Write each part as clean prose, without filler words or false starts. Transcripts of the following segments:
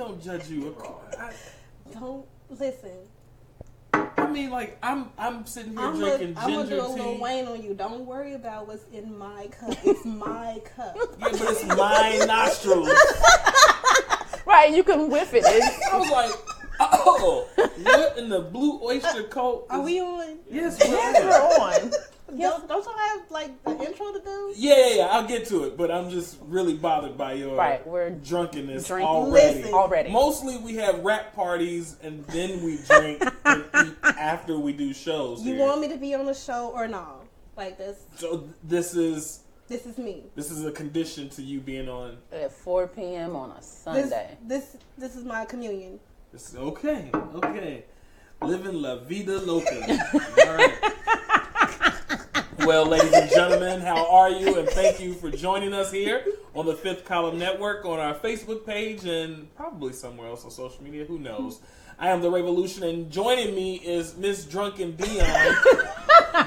don't judge you. Don't listen. I mean, like, I'm sitting here drinking ginger tea. I'm gonna do a Lil Wayne on you. Don't worry about what's in my cup. It's my cup. Yeah, but it's my nostrils. Right, you can whiff it. I was like, oh, what in the blue oyster cult? Are we on? Yes, we're on. Don't you have like the intro to do? Yeah. I'll get to it, but I'm just really bothered by your we're drunkenness already. Listen. Already. Mostly we have rap parties and then we drink and eat after we do shows. You want me to be on the show or no? Like this? So this is me. This is a condition to you being on at 4 p.m. on a Sunday. This is my communion. This is okay. Living la vida loca. All right. Well, ladies and gentlemen, how are you? And thank you for joining us here on the Fifth Column Network, on our Facebook page, and probably somewhere else on social media. Who knows? I am the Revolution, and joining me is Miss Drunken Dion.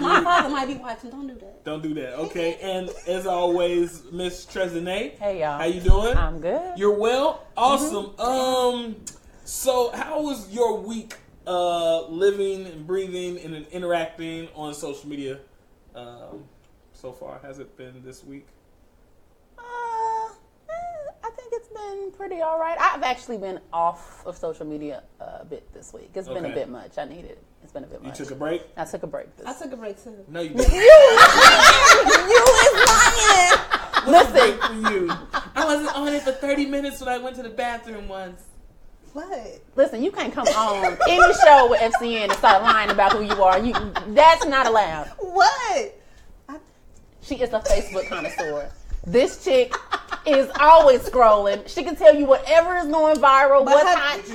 My father might be watching. Don't do that. Don't do that. Okay. And as always, Miss Trezene. Hey, y'all. How you doing? I'm good. You're well? Awesome. So how was your week living and breathing and interacting on social media so far? Has it been this week? I think it's been pretty all right. I've actually been off of social media a bit this week. It's been a bit much. I need it. It's been a bit much. You took a break? I took a break. I took a break too. No, you didn't. You is lying. Listen. For you. I wasn't on it for 30 minutes when I went to the bathroom once. What? Listen, you can't come on any show with FCN and start lying about who you are. That's not allowed. What? She is a Facebook connoisseur. This chick is always scrolling. She can tell you whatever is going viral. But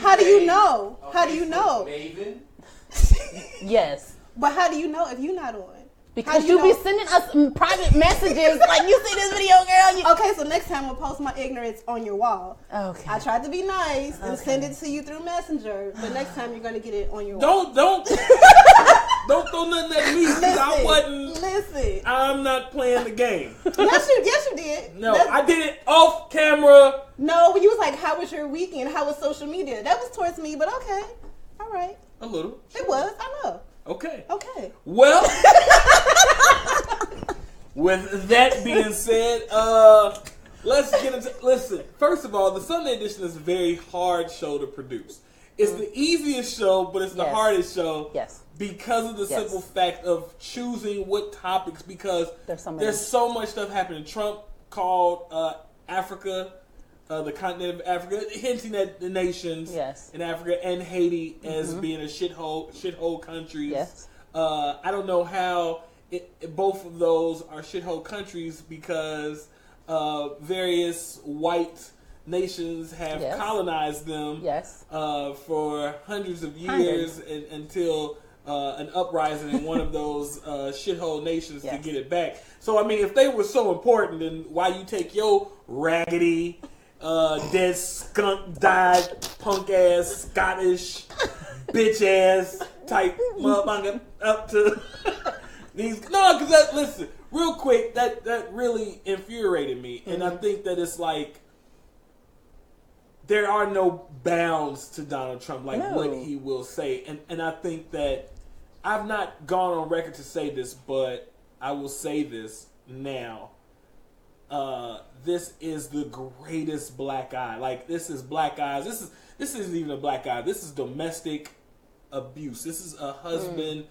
how do you know? How do you know? Maven? Yes. But how do you know if you're not on? Because you be sending us private messages like, you see this video, girl? Okay, so next time I'll post my ignorance on your wall. Okay. I tried to be nice and send it to you through Messenger, but next time you're going to get it on your wall. Don't throw nothing at me. Listen. I'm not playing the game. Yes, you did. No, I did it off camera. No, when you was like, how was your weekend? How was social media? That was towards me, but okay. All right. A little. It was. I know. Okay. Well, with that being said, let's get into. Listen, first of all, the Sunday edition is a very hard show to produce. It's the easiest show, but it's the hardest show. Yes. Because of the simple fact of choosing what topics, because there's so much stuff happening. Trump called Africa, the continent of Africa, hinting at the nations in Africa and Haiti as being a shithole countries. Yes. I don't know how both of those are shithole countries because various white nations have colonized them for hundreds of years until an uprising in one of those shithole nations to get it back. So, I mean, if they were so important, then why you take your raggedy, dead skunk dyed, punk ass, Scottish, bitch ass type motherfucker up to these? No, because listen, real quick, that really infuriated me, and I think that it's like there are no bounds to Donald Trump, like what he will say, and I think that I've not gone on record to say this, but I will say this now. This is the greatest black eye. Like, this is black eyes. This isn't even a black eye. This is domestic abuse. This is a husband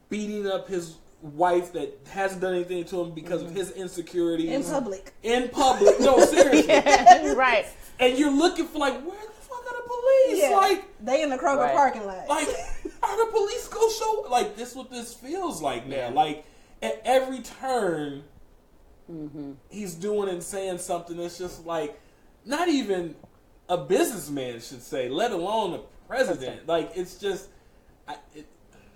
beating up his wife that hasn't done anything to him because of his insecurities. In public. No, seriously. Right. And you're looking for, like, where the fuck are the police? Yeah. Like, they in the Kroger parking lot. Like, are the police go show? Like, this is what this feels like now. Like, at every turn, he's doing and saying something that's just like, not even a businessman should say, let alone a president. Like, it's just,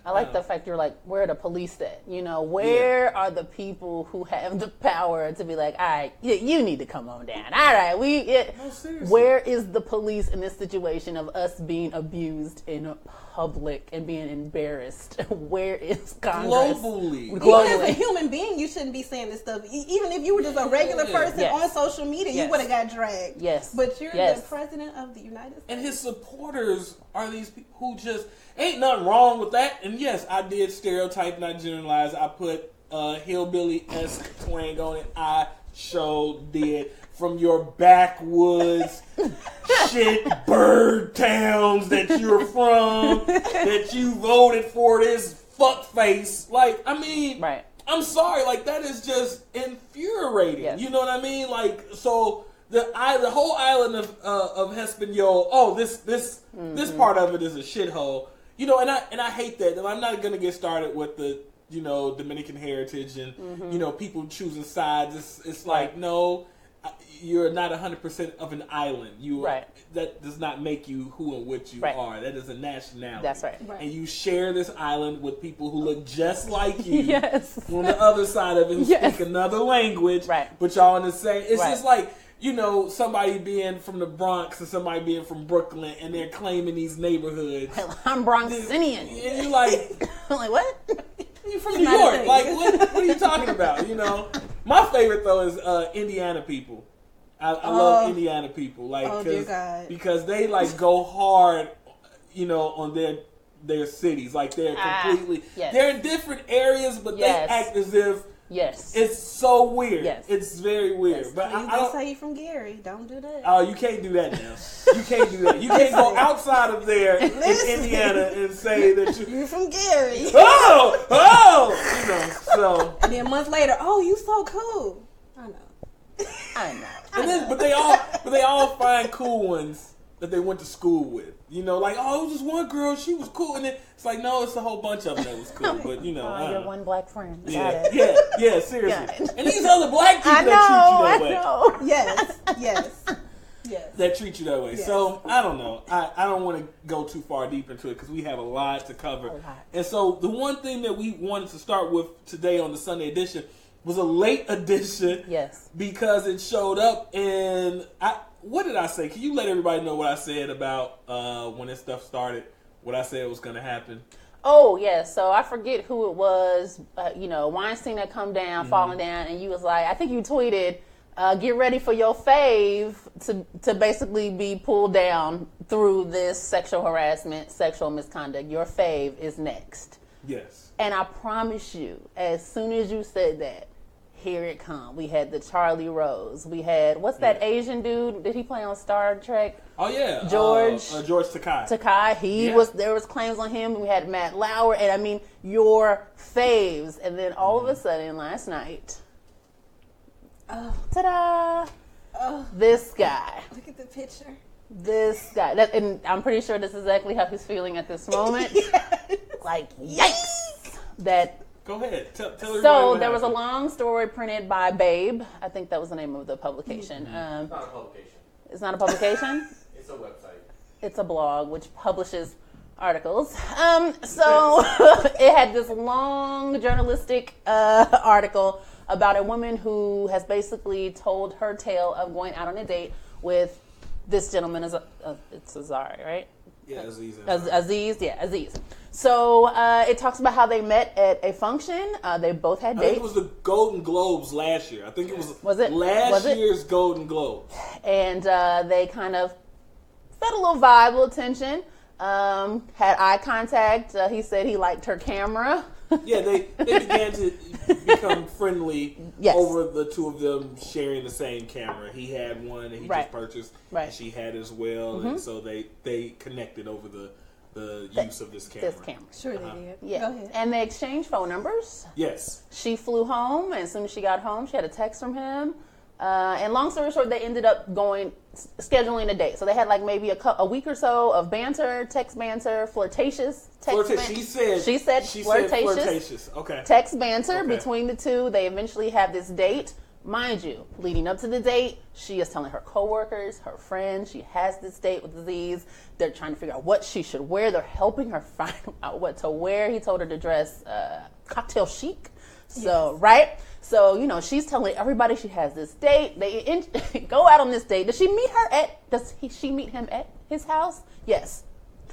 I like the fact you're like, where are the police at? You know, where are the people who have the power to be like, all right, you need to come on down. All right, where is the police in this situation of us being abused in public and being embarrassed? Where is Congress? Globally. Even as a human being, you shouldn't be saying this stuff. Even if you were just a regular person on social media, you would have got dragged. Yes. But you're the president of the United States. And his supporters are these people who just, ain't nothing wrong with that. And yes, I did stereotype, not generalize. I put hillbilly-esque twang on it. I sure did. From your backwoods shit bird towns that you're from, that you voted for this fuckface. Like, I mean, right. I'm sorry, like, that is just infuriating. Yes. You know what I mean? Like, so the whole island of Hispaniola, this part of it is a shithole. You know, and I hate that. And I'm not gonna get started with the, you know, Dominican heritage and you know, people choosing sides. It's like, no, you're not 100% of an island. That does not make you who and what you are. That is a nationality. That's right. And you share this island with people who look just like you. Yes. On the other side of it, who speak another language. Right. But y'all in the same. It's just like, you know, somebody being from the Bronx and somebody being from Brooklyn, and they're claiming these neighborhoods. I'm Bronxinian. And you're like, I'm like, what? You're from New York. Like, what are you talking about? You know, my favorite though is Indiana people. I love Indiana people, like, because they like go hard, you know, on their cities. Like, they're completely, they're in different areas, but they act as if. Yes. It's so weird. Yes. It's very weird. Yes. But I don't say you from Gary. Don't do that. Oh, you can't do that now. You can't do that. You can't go outside of there in Indiana and say that you're from Gary. Oh! You know, so. And then a month later, oh, you so cool. I know. And then, but they all find cool ones that they went to school with. You know, like, oh, it was just one girl, she was cool. And then it's like, no, it's a whole bunch of them that was cool. But, you know. Your one black friend. Yeah, seriously. And these other black people that treat you that way. Yes. That treat you that way. Yes. So, I don't know. I don't want to go too far deep into it because we have a lot to cover. And so, the one thing that we wanted to start with today on the Sunday edition was a late edition. Yes. Because it showed up in... What did I say? Can you let everybody know what I said about when this stuff started? What I said was going to happen? Oh, yeah. So I forget who it was. You know, Weinstein had come down, falling down, and you was like, I think you tweeted, get ready for your fave to basically be pulled down through this sexual harassment, sexual misconduct. Your fave is next. Yes. And I promise you, as soon as you said that, here it come. We had the Charlie Rose. We had, what's that Asian dude? Did he play on Star Trek? Oh, yeah. George Takei. Takei. There was claims on him. We had Matt Lauer. And I mean, your faves. And then all of a sudden, last night, ta-da! This guy. Look at the picture. This guy. And I'm pretty sure this is exactly how he's feeling at this moment. Like, yikes! Go ahead. Tell everybody. So there was a long story printed by Babe. I think that was the name of the publication. It's not a publication. It's not a publication? It's a website. It's a blog which publishes articles. So it had this long journalistic article about a woman who has basically told her tale of going out on a date with this gentleman. It's Azari, right? Yeah, Aziz. Aziz. So it talks about how they met at a function. They both had dates. I think it was the Golden Globes last year. I think it was last year's Golden Globes. And they kind of fed a little vibe, a little tension. Had eye contact. He said he liked her camera. Yeah, they began to become friendly over the two of them sharing the same camera. He had one and he just purchased, and she had as well, and so they connected over the use of this camera. Sure they did. Yeah. Go ahead. And they exchanged phone numbers. Yes. She flew home, and as soon as she got home, she had a text from him. And long story short, they ended up scheduling a date. So they had like maybe a week or so of banter, text banter, flirtatious. She said flirtatious. Okay. Text banter between the two. They eventually have this date Mind you, leading up to the date, she is telling her coworkers, her friends, she has this date with these. They're trying to figure out what she should wear. They're helping her find out what to wear. He told her to dress cocktail chic. So, yes. Right? So, you know, she's telling everybody she has this date. They go out on this date. Does she meet him at his house? Yes.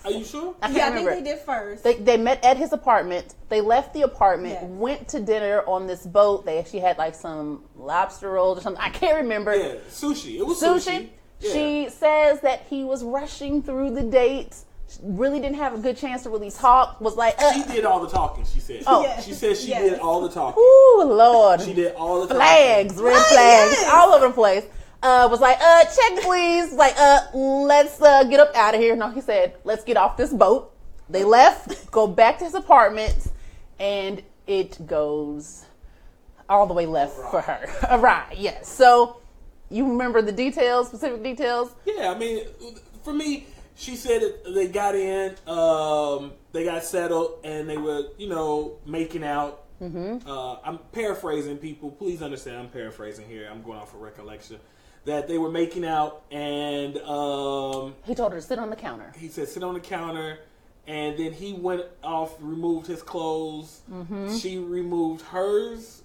Are you sure? I think they did first. They met at his apartment. They left the apartment, went to dinner on this boat. She had like some lobster rolls or something. I can't remember. Yeah, sushi. It was sushi. Yeah. She says that he was rushing through the date. Really didn't have a good chance to really talk. Was like she did all the talking. She said. She said she did all the talking. Ooh, Lord. She did all the flags, talking. red flags, all over the place. Was like, check please. Like, let's get up out of here. No, he said, let's get off this boat. They left, go back to his apartment, and it goes all the way left for her. Right, yes. So, you remember the details, specific details? Yeah, I mean, for me, she said that they got in, they got settled, and they were, you know, making out. Mm-hmm. I'm paraphrasing, people. Please understand, I'm paraphrasing here. I'm going off of recollection. That they were making out, and he told her to sit on the counter. He said, sit on the counter, and then he went off, removed his clothes. Mm-hmm. She removed hers.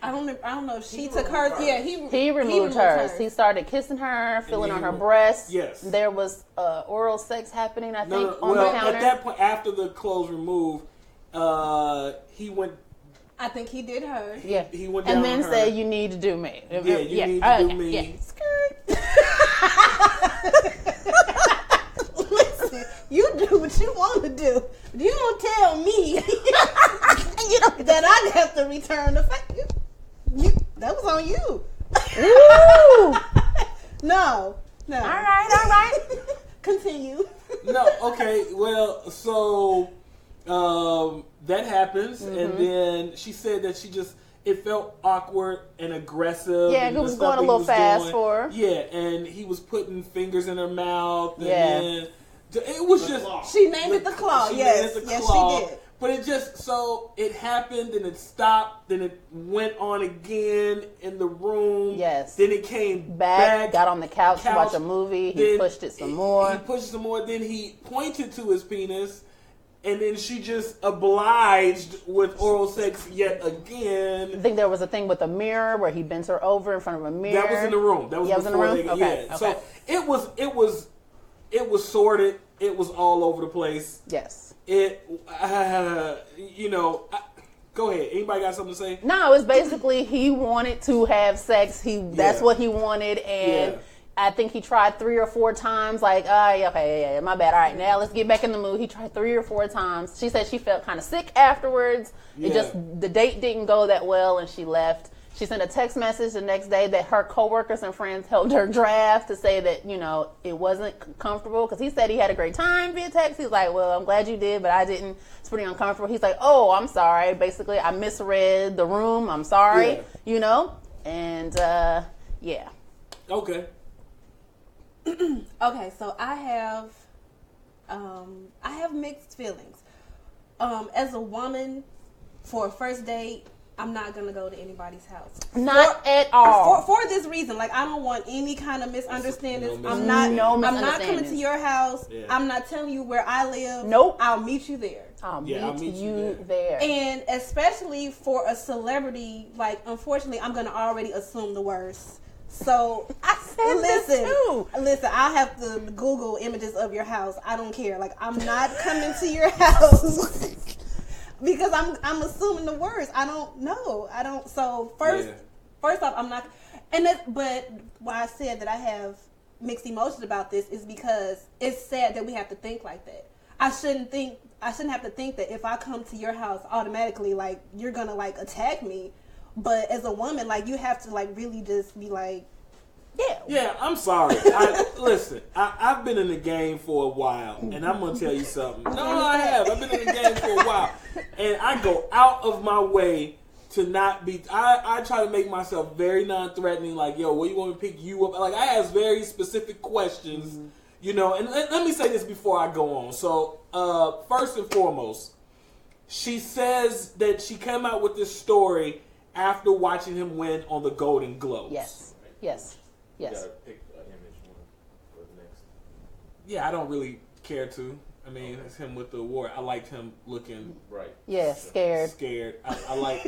I don't know if she took hers. Yeah, he removed hers. He started kissing her, feeling on her breasts. Yes. There was oral sex happening, I think, on the counter. At that point, after the clothes removed, he went. I think he did her. Yeah. He went down and then her. Said, you need to do me. Yeah, you need to do me. Yeah. Skirt. Listen, you do what you want to do. You don't tell me that I have to return the favor. That was on you. Ooh. No. All right. Continue. No, okay. Well, so that happens, mm-hmm. and then she said that it felt awkward and aggressive. Yeah, it was going a little fast for her. Yeah, and he was putting fingers in her mouth. Yeah. And it was just... She named it the claw. Yes, she did. But it happened, and it stopped, then it went on again in the room. Yes. Then it came back. Got on the couch to watch a movie. He pushed it some more. Then he pointed to his penis, and then she just obliged with oral sex yet again. I think there was a thing with a mirror where he bent her over in front of a mirror. That was in the room. That was in the room? Okay. So it was sorted. It was all over the place. Yes. Go ahead. Anybody got something to say? No, it's basically he wanted to have sex. That's what he wanted, and I think he tried 3 or 4 times. Like, okay, my bad. All right, now let's get back in the mood. He tried 3 or 4 times. She said she felt kind of sick afterwards. Yeah. The date didn't go that well, and she left. She sent a text message the next day that her coworkers and friends helped her draft to say that, it wasn't comfortable. Because he said he had a great time via text. He's like, well, I'm glad you did, but I didn't. It's pretty uncomfortable. He's like, oh, I'm sorry. Basically, I misread the room. I'm sorry, And, yeah. Okay. Okay, so I have mixed feelings. As a woman, for a first date, I'm not gonna go to anybody's house. Not at all. For this reason, like I don't want any kind of misunderstandings. I'm not coming to your house. Yeah. I'm not telling you where I live. Nope. I'll meet you there. I'll meet you there. And especially for a celebrity, like unfortunately, I'm gonna already assume the worst. So I said listen. I have to Google images of your house. I don't care. Like I'm not coming to your house. Because I'm assuming the worst. I don't know. So first off, I'm not. But why I said that I have mixed emotions about this is because it's sad that we have to think like that. I shouldn't have to think that if I come to your house automatically, like you're gonna like attack me. But as a woman, like you have to like really just be like, yeah. I'm sorry. Listen, I've been in the game for a while, and I'm gonna tell you something. No, I have. I've been in the game for a while, and I go out of my way to not be. I try to make myself very non-threatening. Like, yo, where you want me to pick you up? Like, I ask very specific questions, And let me say this before I go on. So, first and foremost, she says that she came out with this story after watching him win on the Golden Globes. Yes. You gotta pick an image one for the next. Yeah, I don't really care to. I mean, it's him with the award. I liked him looking right. Yeah, scared. I like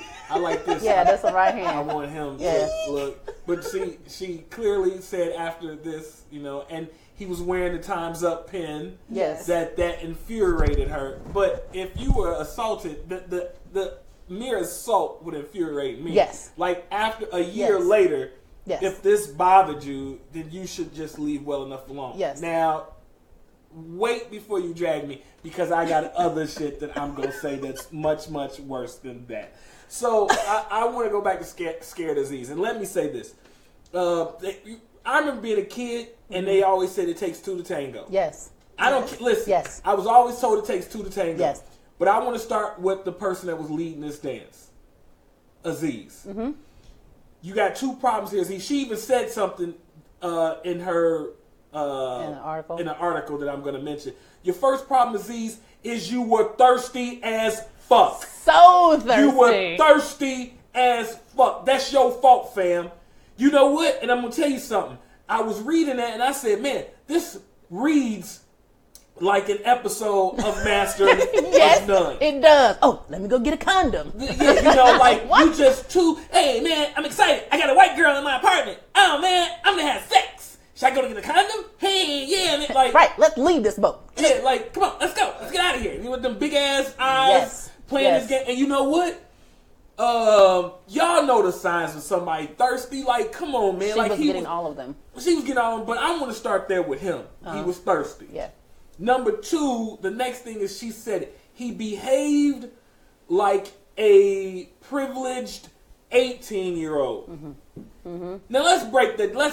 this. Yeah, that's the right hand. I want him to look. But she clearly said after this, and he was wearing the Time's Up pin. Yes. That infuriated her. But if you were assaulted, the mere assault would infuriate me. Yes. Like after a year later, if this bothered you, then you should just leave well enough alone. Yes. Now, wait before you drag me, because I got other shit that I'm going to say that's much, much worse than that. So I want to go back to Scared Aziz. And let me say this. I remember being a kid, and they always said it takes two to tango. Yes. I don't listen. Yes. I was always told it takes two to tango. Yes. But I want to start with the person that was leading this dance, Aziz. Mm-hmm. You got two problems here, Aziz. She even said something in her in an article that I'm going to mention. Your first problem, Aziz, is you were thirsty as fuck. So thirsty. You were thirsty as fuck. That's your fault, fam. You know what? And I'm going to tell you something. I was reading that and I said, man, this reads like an episode of Master of None. It does. Oh, let me go get a condom. Yeah, like you just hey man, I'm excited. I got a white girl in my apartment. Oh man, I'm going to have sex. Should I go to get a condom? Hey, yeah, man, like right. Let's leave this boat. Yeah, like come on, let's go. Let's get out of here. You with them big ass eyes playing this game, and you know what? Y'all know the signs of somebody thirsty. Like, come on, man. She was getting all of them. She was getting all of them, but I want to start there with him. He was thirsty. Yeah. Number two, the next thing is she said it. He behaved like a privileged 18-year-old. Mm-hmm. Mm-hmm. Now let's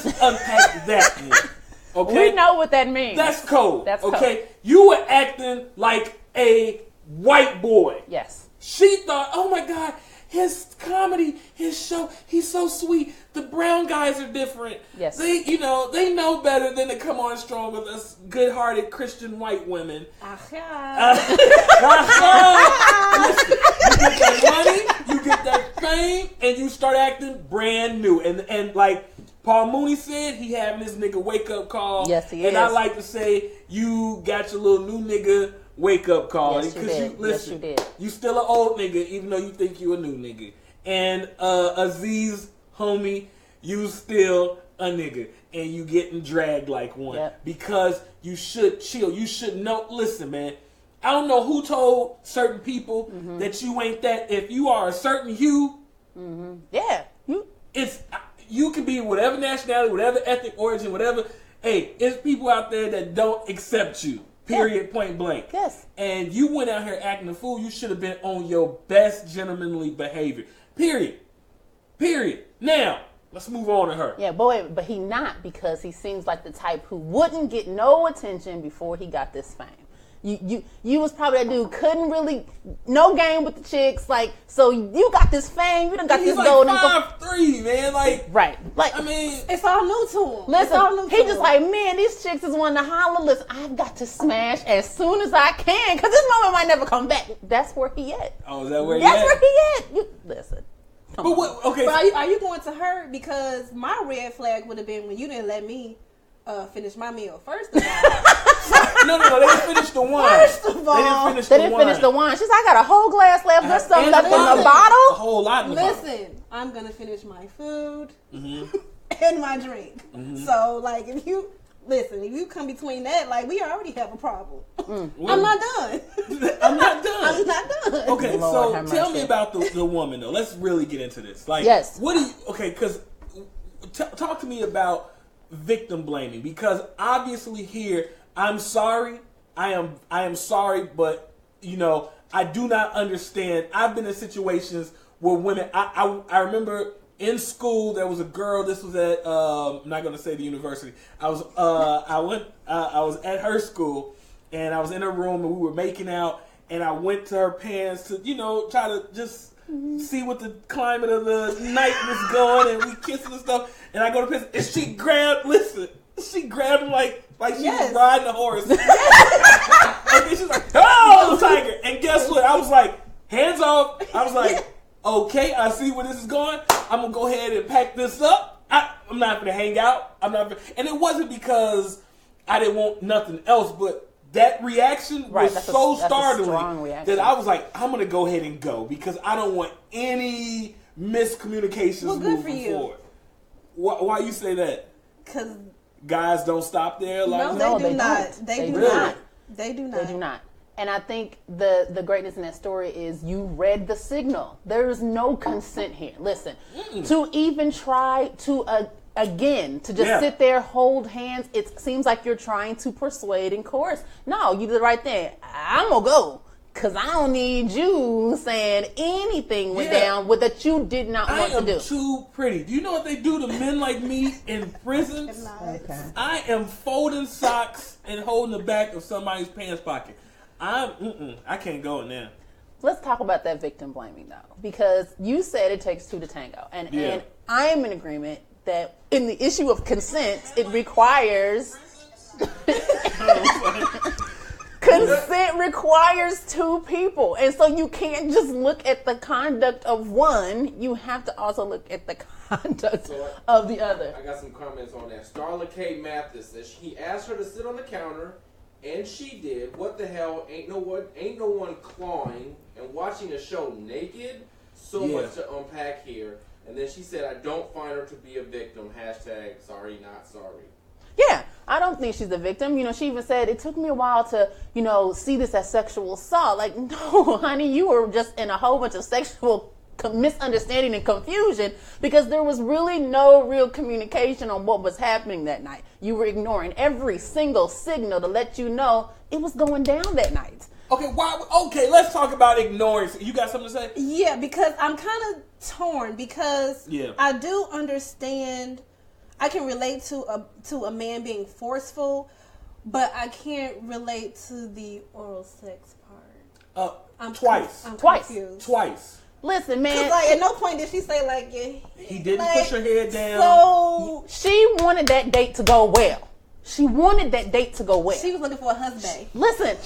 unpack that one. Okay? We know what that means. That's cold. That's okay. Code. You were acting like a white boy. Yes. She thought, oh my God, his comedy, his show, he's so sweet. The brown guys are different. Yes. They know better than to come on strong with us good-hearted Christian white women. Listen, you get that money, you get that fame, and you start acting brand new. And like Paul Mooney said, he having this nigga wake-up call. Yes, he is. And I like to say, you got your little new nigga wake-up call. Yes, you did. Listen, you did. You still an old nigga, even though you think you a new nigga. And Aziz, homie, you still a nigga. And you getting dragged like one. Yep. Because you should chill. You should know. Listen, man. I don't know who told certain people that you ain't that. If you are a certain hue, yeah, you can be whatever nationality, whatever ethnic origin, whatever. Hey, it's people out there that don't accept you. Period. Point blank. Yes. And you went out here acting a fool. You should have been on your best gentlemanly behavior. Period. Now, let's move on to her. Yeah, boy, but he not, because he seems like the type who wouldn't get no attention before he got this fame. You was probably that dude, couldn't really, no game with the chicks, like, so you got this fame, you done got He's this like golden 5'3", man, like, right, like, I mean, it's all new to him. Listen, he just like, man, these chicks is wanting to holler. Listen, I've got to smash as soon as I can, because this moment might never come back. That's where he at. Oh, is that where That's where he at. You, listen. But what, okay. But are you going to her? Because my red flag would have been when you didn't let me finish my meal. First of all. No, they didn't finish the wine. First of all. They didn't finish the wine. She's like, I got a whole glass left. There's something left in the A bottle. whole lot in the bottle. Listen, I'm going to finish my food and my drink. So, like, if you come between that, like, we already have a problem. I'm not done. I'm not done. Okay, Lord, so tell me about the woman, though. Let's really get into this. Like, yes. What do you, okay, because talk to me about victim blaming, because obviously here, I'm sorry. I am sorry, but, I do not understand. I've been in situations where women, I remember in school there was a girl, this was at, I'm not going to say the university. I was at her school, and I was in her room, and we were making out, and I went to her pants to, try to just see what the climate of the night was going, and we kissing and stuff, and I go to piss, and she grabbed him like she was riding a horse. Okay, she's like, oh, tiger. And guess what? I was like, hands off. I was like, okay, I see where this is going. And it wasn't because I didn't want nothing else, but that reaction was so startling that I was like, I'm going to go ahead and go because I don't want any miscommunications moving forward. Why you say that? Because guys don't stop there? No, they do not. They do not. They do not. They do not. And I think the greatness in that story is you read the signal. There is no consent here. Listen, to even try to, again, to just sit there, hold hands, it seems like you're trying to persuade and coerce. No, you did the right thing. I'm going to go. Because I don't need you saying anything went down with that you did not want to do. I am too pretty. Do you know what they do to men like me in prisons? I am folding socks and holding the back of somebody's pants pocket. I can't go in there. Let's talk about that victim blaming, though. Because you said it takes two to tango. And I am in agreement that in the issue of consent, it requires... Consent requires two people. And so you can't just look at the conduct of one. You have to also look at the conduct of the other. I got some comments on that. Starla K. Mathis says he asked her to sit on the counter, and she did. What the hell? Ain't no one clawing and watching a show naked. So much to unpack here. And then she said, I don't find her to be a victim. # sorry, not sorry. Yeah, I don't think she's a victim. You know, she even said, it took me a while to, see this as sexual assault. Like, no, honey, you were just in a whole bunch of sexual misunderstanding and confusion because there was really no real communication on what was happening that night. You were ignoring every single signal to let you know it was going down that night. Okay, let's talk about ignoring. You got something to say? Yeah, because I'm kind of torn because I do understand... I can relate to a man being forceful, but I can't relate to the oral sex part. I'm twice. Confused. Twice. Listen, man. Because at no point did she say he didn't push her head down. So she wanted that date to go well. She wanted that date to go well. She was looking for a husband. Listen.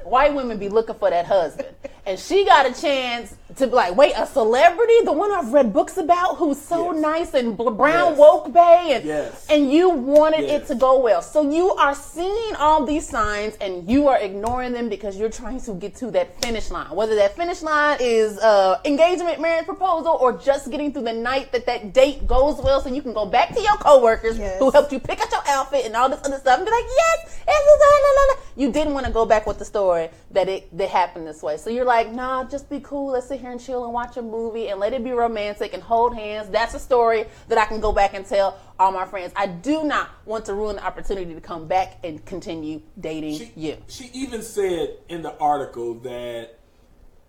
White women be looking for that husband, and she got a chance to be like, wait, a celebrity, the one I've read books about, who's so nice and brown woke bae, and you wanted it to go well. So you are seeing all these signs, and you are ignoring them because you're trying to get to that finish line. Whether that finish line is engagement, marriage proposal, or just getting through the night that date goes well, so you can go back to your coworkers who helped you pick out your outfit and all this other stuff, and be like, you didn't want to go back with the story that it happened this way. So you're like, nah, just be cool. Let's sit here and chill and watch a movie and let it be romantic and hold hands. That's a story that I can go back and tell all my friends. I do not want to ruin the opportunity to come back and continue dating you. She even said in the article that,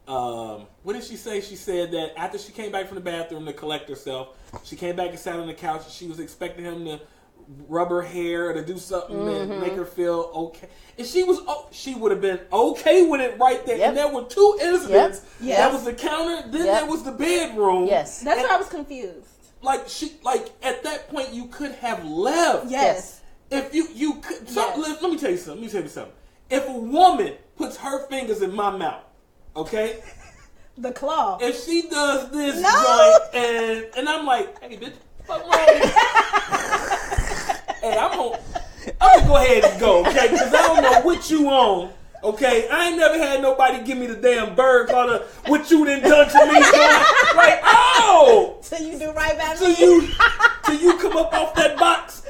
what did she say? She said that after she came back from the bathroom to collect herself, she came back and sat on the couch and she was expecting him to rub her hair or to do something and make her feel okay. And she would have been okay with it right there. And there were two incidents. That was the counter, then there was the bedroom. That's why I was confused. Like at that point you could have left. If you could let me tell you something. If a woman puts her fingers in my mouth, okay? The claw. If she does this joint and I'm like, hey bitch, fuck wrong with you? Hey, I'm gonna go ahead and go, okay? Because I don't know what you on, okay? I ain't never had nobody give me the damn bird called what you done to me. Like, oh! So you do right back. Till you come up off that box.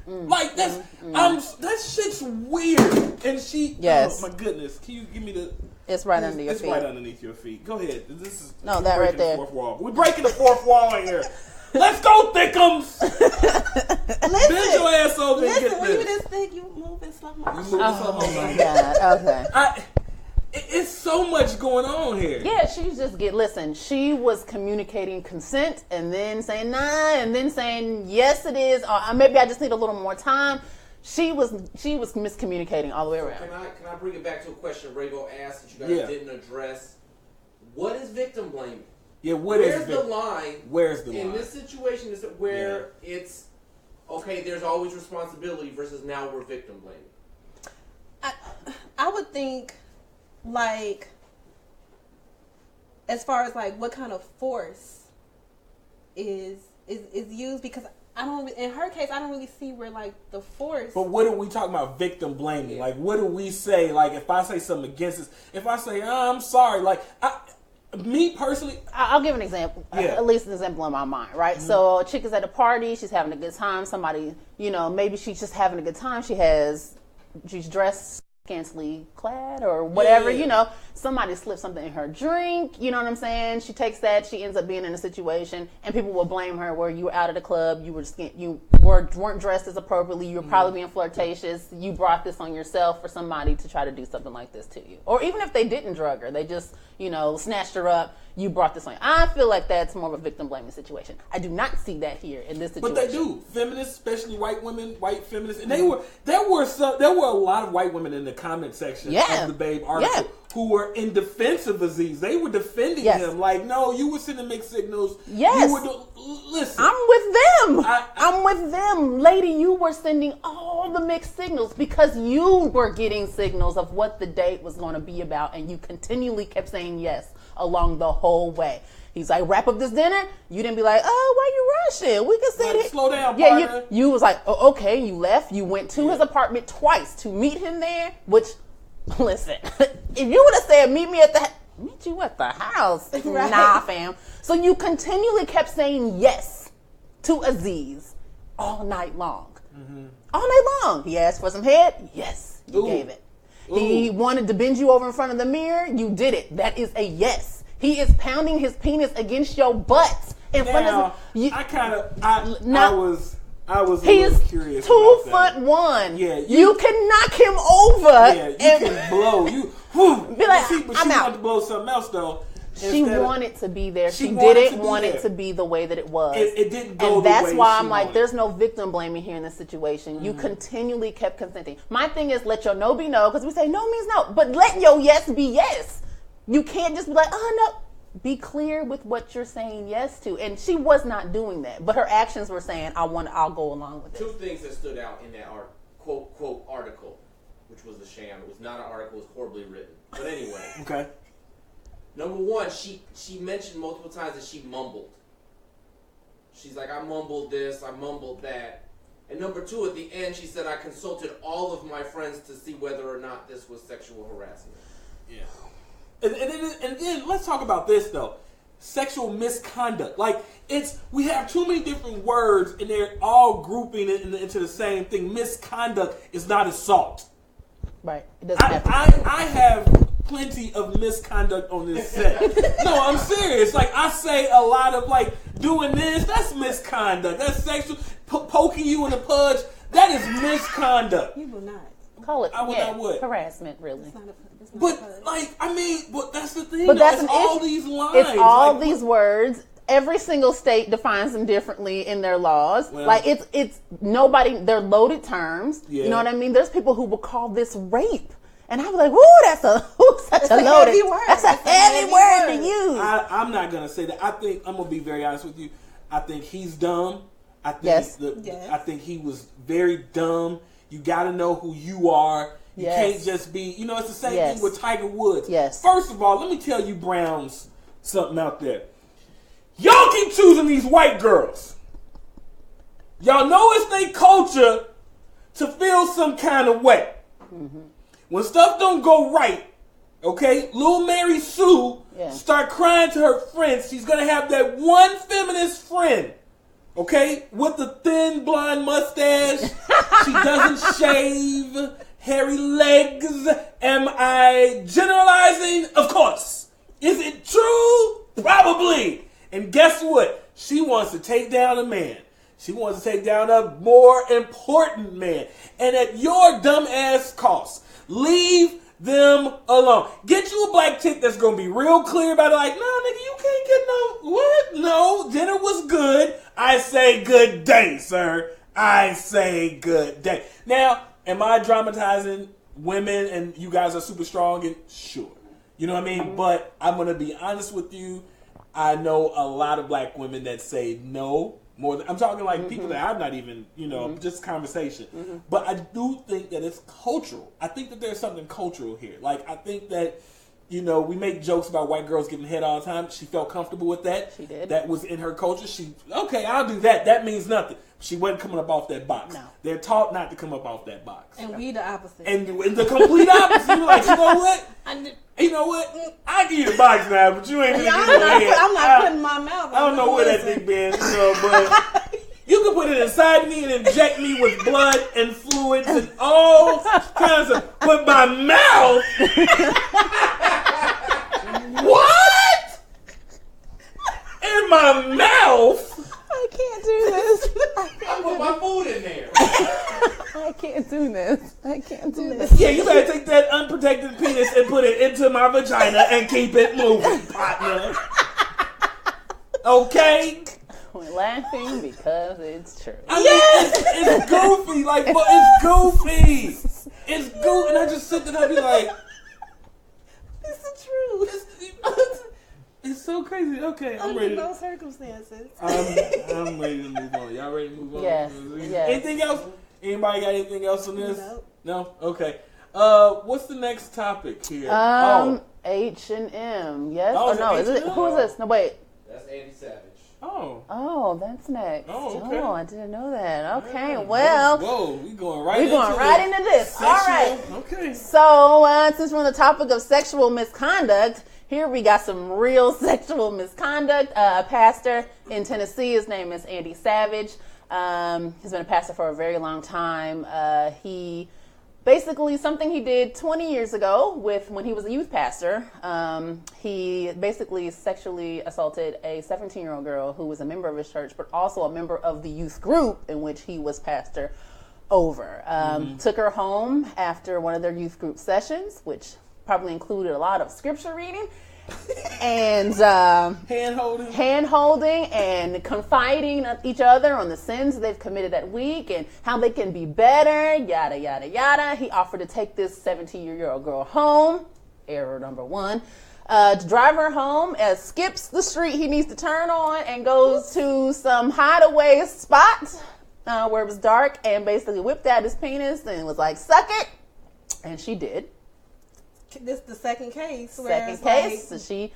Like that shit's weird. And she, oh my goodness, can you give me the? It's right under your feet. It's right underneath your feet. Go ahead. This is that right there. The fourth wall. We're breaking the fourth wall in here. Let's go, Thickums! Bend your ass over and get this. When you this thick, you moving slow motion. Oh my God, okay. It's so much going on here. Yeah, listen, she was communicating consent and then saying nah and then saying yes it is or maybe I just need a little more time. She was miscommunicating all the way around. Can I bring it back to a question Raybo asked that you guys didn't address? What is victim blaming? Yeah, Where's the line? Where's the line? In this situation, is it where it's, okay, there's always responsibility versus now we're victim blaming? I would think, like, as far as, like, what kind of force is is used because in her case, I don't really see where like the force. But what are we talking about? Victim blaming? Like, what do we say? Like, if I say something against this, if I say, I'm sorry, like, me personally, I'll give an example. At least an example in my mind, right? Mm-hmm. So, a chick is at a party, she's having a good time. Somebody, maybe she's just having a good time. She's dressed scantily clad or whatever, somebody slipped something in her drink, you know what I'm saying? She takes that, she ends up being in a situation, and people will blame her where you were out of the club, you weren't dressed as appropriately, you were probably being flirtatious, you brought this on yourself for somebody to try to do something like this to you. Or even if they didn't drug her, they just, snatched her up, you brought this on you. I feel like that's more of a victim blaming situation. I do not see that here in this situation. But they do. Feminists, especially white women, white feminists, and there were a lot of white women in the comment section of the Babe article who were in defense of Aziz. They were defending him. Like, no, you were sending mixed signals. Yes. Listen. I'm with them. I'm with them. Lady, you were sending all the mixed signals because you were getting signals of what the date was going to be about, and you continually kept saying yes along the whole way. He's like, wrap up this dinner. You didn't be like, oh, why you rushing? We can say that. Slow down, partner. You was like, oh, okay. You left. You went to his apartment twice to meet him there, which... Listen, if you would have said meet you at the house, right. Nah, fam. So you continually kept saying yes to Aziz all night long. Mm-hmm. All night long. He asked for some head. Yes, you gave it. He wanted to bend you over in front of the mirror. You did it. That is a yes. He is pounding his penis against your butt in front of you. I was a little curious about that. 2'1". Yeah, you can knock him over. Yeah, you can blow. Be like, but she wanted to blow something else though. She wanted to be there. She didn't want it to be the way that it was. It didn't go and the way that's why I'm wanted. Like, there's no victim blaming here in this situation. Mm-hmm. You continually kept consenting. My thing is, let your no be no, because we say no means no, but let your yes be yes. You can't just be like, oh no. Be clear with what you're saying yes to. And she was not doing that. But her actions were saying, I'll go along with it. Two things that stood out in that quote article, which was a sham. It was not an article, it was horribly written. But anyway. Okay. Number one, she mentioned multiple times that she mumbled. She's like, I mumbled this, I mumbled that. And number two, at the end, she said, I consulted all of my friends to see whether or not this was sexual harassment. Yeah. And then let's talk about this though. Sexual misconduct. Like, we have too many different words and they're all grouping it into the same thing. Misconduct is not assault. Right. It doesn't have to. I have plenty of misconduct on this set. No, I'm serious. Like, I say a lot of like doing this, that's misconduct. That's sexual poking you in the pudge. That is misconduct. You will not. Call it I would. harassment, really. But that's the thing. But that's all these lines. It's all these words. Every single state defines them differently in their laws. Well, like it's nobody. They're loaded terms. Yeah. You know what I mean? There's people who will call this rape, and I was like, "Whoo, that's such a loaded word. That's a heavy word to use." I'm not gonna say that. I think I'm gonna be very honest with you. I think he's dumb. I think I think he was very dumb. You got to know who you are. You can't just be, it's the same thing with Tiger Woods. Yes. First of all, let me tell you Browns something out there. Y'all keep choosing these white girls. Y'all know it's their culture to feel some kind of way. Mm-hmm. When stuff don't go right, okay, Lil Mary Sue start crying to her friends. She's going to have that one feminist friend. Okay, with the thin blonde mustache, she doesn't shave, hairy legs. Am I generalizing? Of course. Is it true? Probably. And guess what? She wants to take down a man. She wants to take down a more important man. And at your dumb ass cost, leave them alone. Get you a black chick that's going to be real clear about it. Like, no, nigga, you can't get no, what? No, dinner was good. I say good day, sir. I say good day. Now, am I dramatizing women and you guys are super strong? And sure. You know what I mean? But I'm going to be honest with you. I know a lot of black women that say no. More than, I'm talking like people that I'm not even, just conversation. Mm-hmm. But I do think that it's cultural. I think that there's something cultural here. Like, I think that we make jokes about white girls getting head all the time. She felt comfortable with that. She did. That was in her culture. Okay, I'll do that. That means nothing. She wasn't coming up off that box. No. They're taught not to come up off that box. And we the opposite. And the complete opposite. You're like, you know what? I give you the box now, but you ain't gonna get it in. I'm not putting my mouth. I don't know where that thing been, but you can put it inside me and inject me with blood and fluids and all kinds of. But my mouth. What? In my mouth? I can't do this. I put my food in there. I can't do this. I can't do this. Yeah, you better take that unprotected penis and put it into my vagina and keep it moving, partner. Okay? We're laughing because it's true. I mean, it's goofy. Like, but it's goofy. It's goofy. And I just sit there and I be like, It's the truth. It's so crazy. Okay, I'm Under ready. no circumstances. I'm ready to move on. Y'all ready to move on? Yes. Anything else? Anybody got anything else on this? Nope. No? Okay. What's the next topic here? H&M. Yes? Oh, Oh, no. Is it? Who is this? No, wait. That's Andy Savage. Oh, that's next. Oh, okay. I didn't know that. Okay, well. Whoa, we going right into this. Sexual. All right. Okay. So, since we're on the topic of sexual misconduct, here we got some real sexual misconduct. A pastor in Tennessee, his name is Andy Savage. He's been a pastor for a very long time. He basically, something he did 20 years ago when he was a youth pastor, he basically sexually assaulted a 17-year-old girl who was a member of his church, but also a member of the youth group in which he was pastor over. Took her home after one of their youth group sessions, which probably included a lot of scripture reading and hand holding and confiding each other on the sins they've committed that week and how they can be better, yada yada yada. He offered to take this 17-year-old girl home, error number one, to drive her home, skips the street he needs to turn on and goes to some hideaway spot where it was dark and basically whipped out his penis and was like, suck it, and she did. This is the second case. So she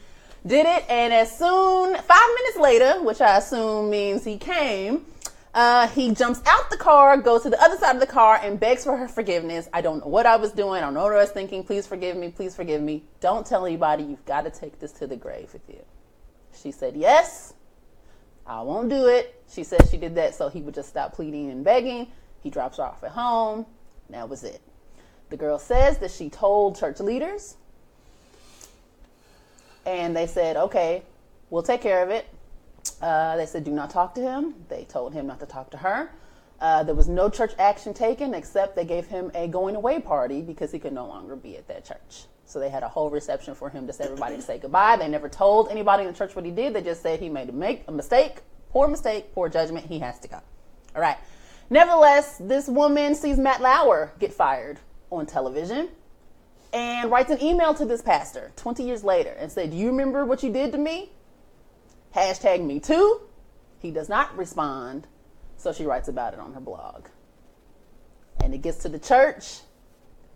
did it, and as soon, 5 minutes later, which I assume means he came, he jumps out the car, goes to the other side of the car, and begs for her forgiveness. I don't know what I was doing. I don't know what I was thinking. Please forgive me. Please forgive me. Don't tell anybody. You've got to take this to the grave with you. She said, yes, I won't do it. She said she did that so he would just stop pleading and begging. He drops her off at home. And that was it. The girl says that she told church leaders, and they said, okay, we'll take care of it. They said, do not talk to him. They told him not to talk to her. There was no church action taken, except they gave him a going away party because he could no longer be at that church. So they had a whole reception for him, just everybody to say goodbye. They never told anybody in the church what he did. They just said he made a mistake, poor judgment. He has to go. All right. Nevertheless, this woman sees Matt Lauer get fired on television and writes an email to this pastor 20 years later and said, do you remember what you did to me? #me too. He does not respond. So she writes about it on her blog. And it gets to the church.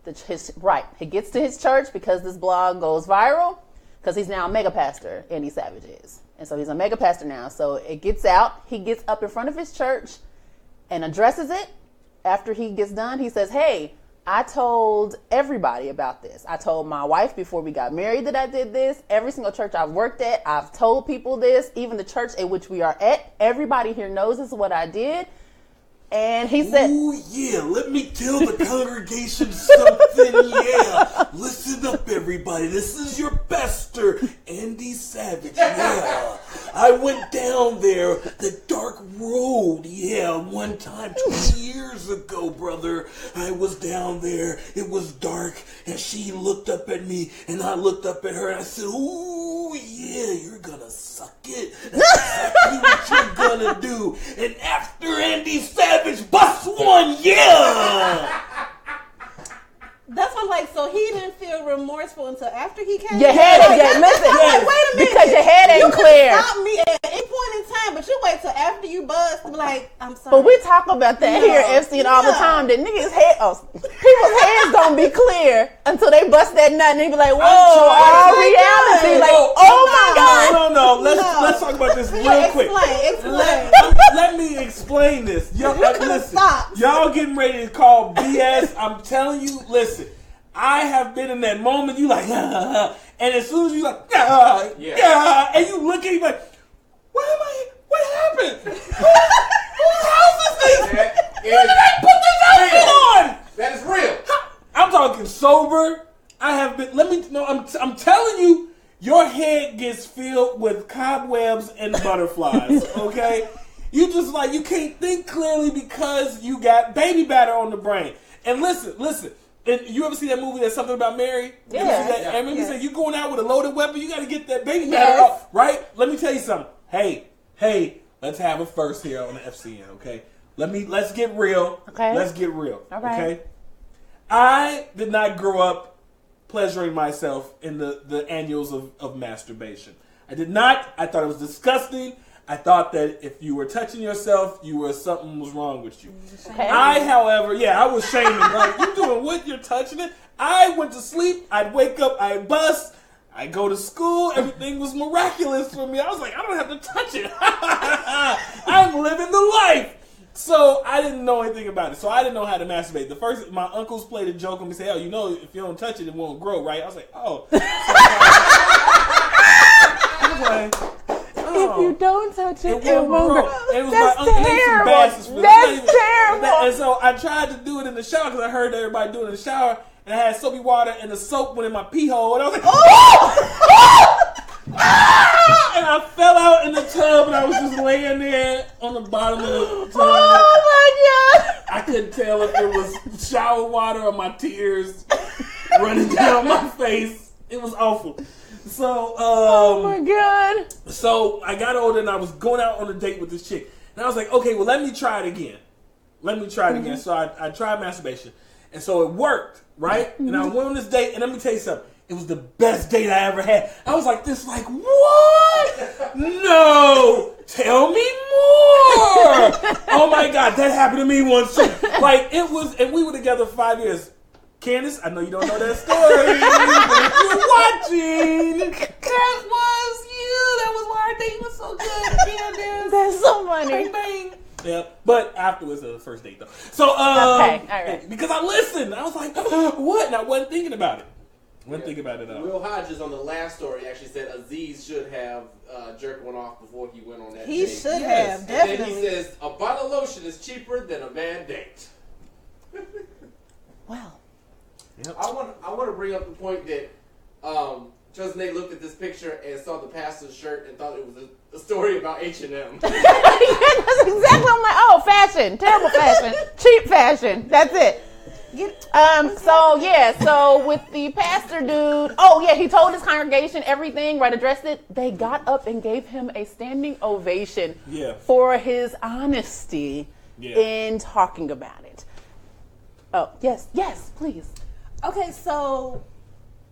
It gets to his church because this blog goes viral because he's now a mega pastor, Andy Savage is. And so he's a mega pastor now. So it gets out. He gets up in front of his church and addresses it. After he gets done, he says, hey, I told everybody about this. I told my wife before we got married that I did this. Every single church I've worked at, I've told people this. Even the church at which we are at, everybody here knows this is what I did. And he said, ooh, yeah, let me tell the congregation something, yeah. Listen up, everybody. This is your pastor, Andy Savage, yeah. I went down there, the dark road, yeah, one time 20 years ago, brother. I was down there, it was dark, and she looked up at me, and I looked up at her, and I said, ooh, yeah, you're gonna suck it. That's exactly what you're gonna do. And after Andy Savage bust one, yeah! That's what I'm like, so he didn't feel remorseful until after he came? Your head ain't, listen, wait a minute. Because your head ain't clear. Stop me at any point in time. fine, but you wait till after you bust to be like, I'm sorry. But we talk about that here at FCN all the time. That niggas' people's heads don't be clear until they bust that nut and they be like, whoa, all reality. Like, oh my God. No. Let's talk about this real quick. Explain. Let me explain this. Listen, y'all getting ready to call BS. I'm telling you, listen. I have been in that moment. You like, and as soon as you like, and you look at me like, what happened? Whose house is this? When did I put this outfit on? That is real. I'm talking sober. I have been. I'm telling you, your head gets filled with cobwebs and butterflies. Okay, you just like you can't think clearly because you got baby batter on the brain. And listen. And you ever see that movie, There's Something About Mary? Yeah. And when you say you going out with a loaded weapon, you got to get that baby batter off, right? Let me tell you something. Hey, let's have a first here on the FCN, okay? Let's get real. Okay. Let's get real. Okay. I did not grow up pleasuring myself in the annuals of masturbation. I did not. I thought it was disgusting. I thought that if you were touching yourself, something was wrong with you. Okay. However, I was shaming. Like, you doing what? You're touching it? I went to sleep. I'd wake up. I'd bust. I'd go to school. Everything was miraculous for me. I was like, I don't have to touch it. I'm living the life. So I didn't know anything about it. So I didn't know how to masturbate. My uncles played a joke on me, say, "Oh, you know, if you don't touch it, it won't grow, right?" I was like, "Oh." I was like, if you don't touch it, it won't grow. It was That's terrible. That's terrible. And so I tried to do it in the shower because I heard everybody do it in the shower, and I had soapy water, and the soap went in my pee hole, and I was like, "Oh!" And I fell out in the tub, and I was just laying there on the bottom of the tub. Oh my God! I couldn't tell if it was shower water or my tears running down my face. It was awful. So, oh my God. So I got older and I was going out on a date with this chick. And I was like, okay, well, let me try it again. So I tried masturbation. And so it worked, right? And I went on this date, and let me tell you something. It was the best date I ever had. I was like, what? No! Tell me more! Oh my God, that happened to me once too. Like, it was, and we were together for 5 years. Candace, I know you don't know that story, but if you're watching, that was you. That was why our date was so good, Candace. That's so funny. Bang, bang. Yeah, but afterwards, the first date though. So, okay, all right. Because I listened, I was like, what? And I wasn't thinking about it. Think about it. Will Hodges on the last story actually said Aziz should have jerked one off before he went on that date. He should have, definitely. And then he says, a bottle of lotion is cheaper than a bad date. Wow. Yep. I want to bring up the point that Justin Nate looked at this picture and saw the pastor's shirt and thought it was a story about H&M. That's exactly. I'm like, oh, fashion, terrible fashion, cheap fashion. That's it. So with the pastor dude, he told his congregation everything, right, addressed it. They got up and gave him a standing ovation for his honesty in talking about it. Oh, yes, please. Okay, so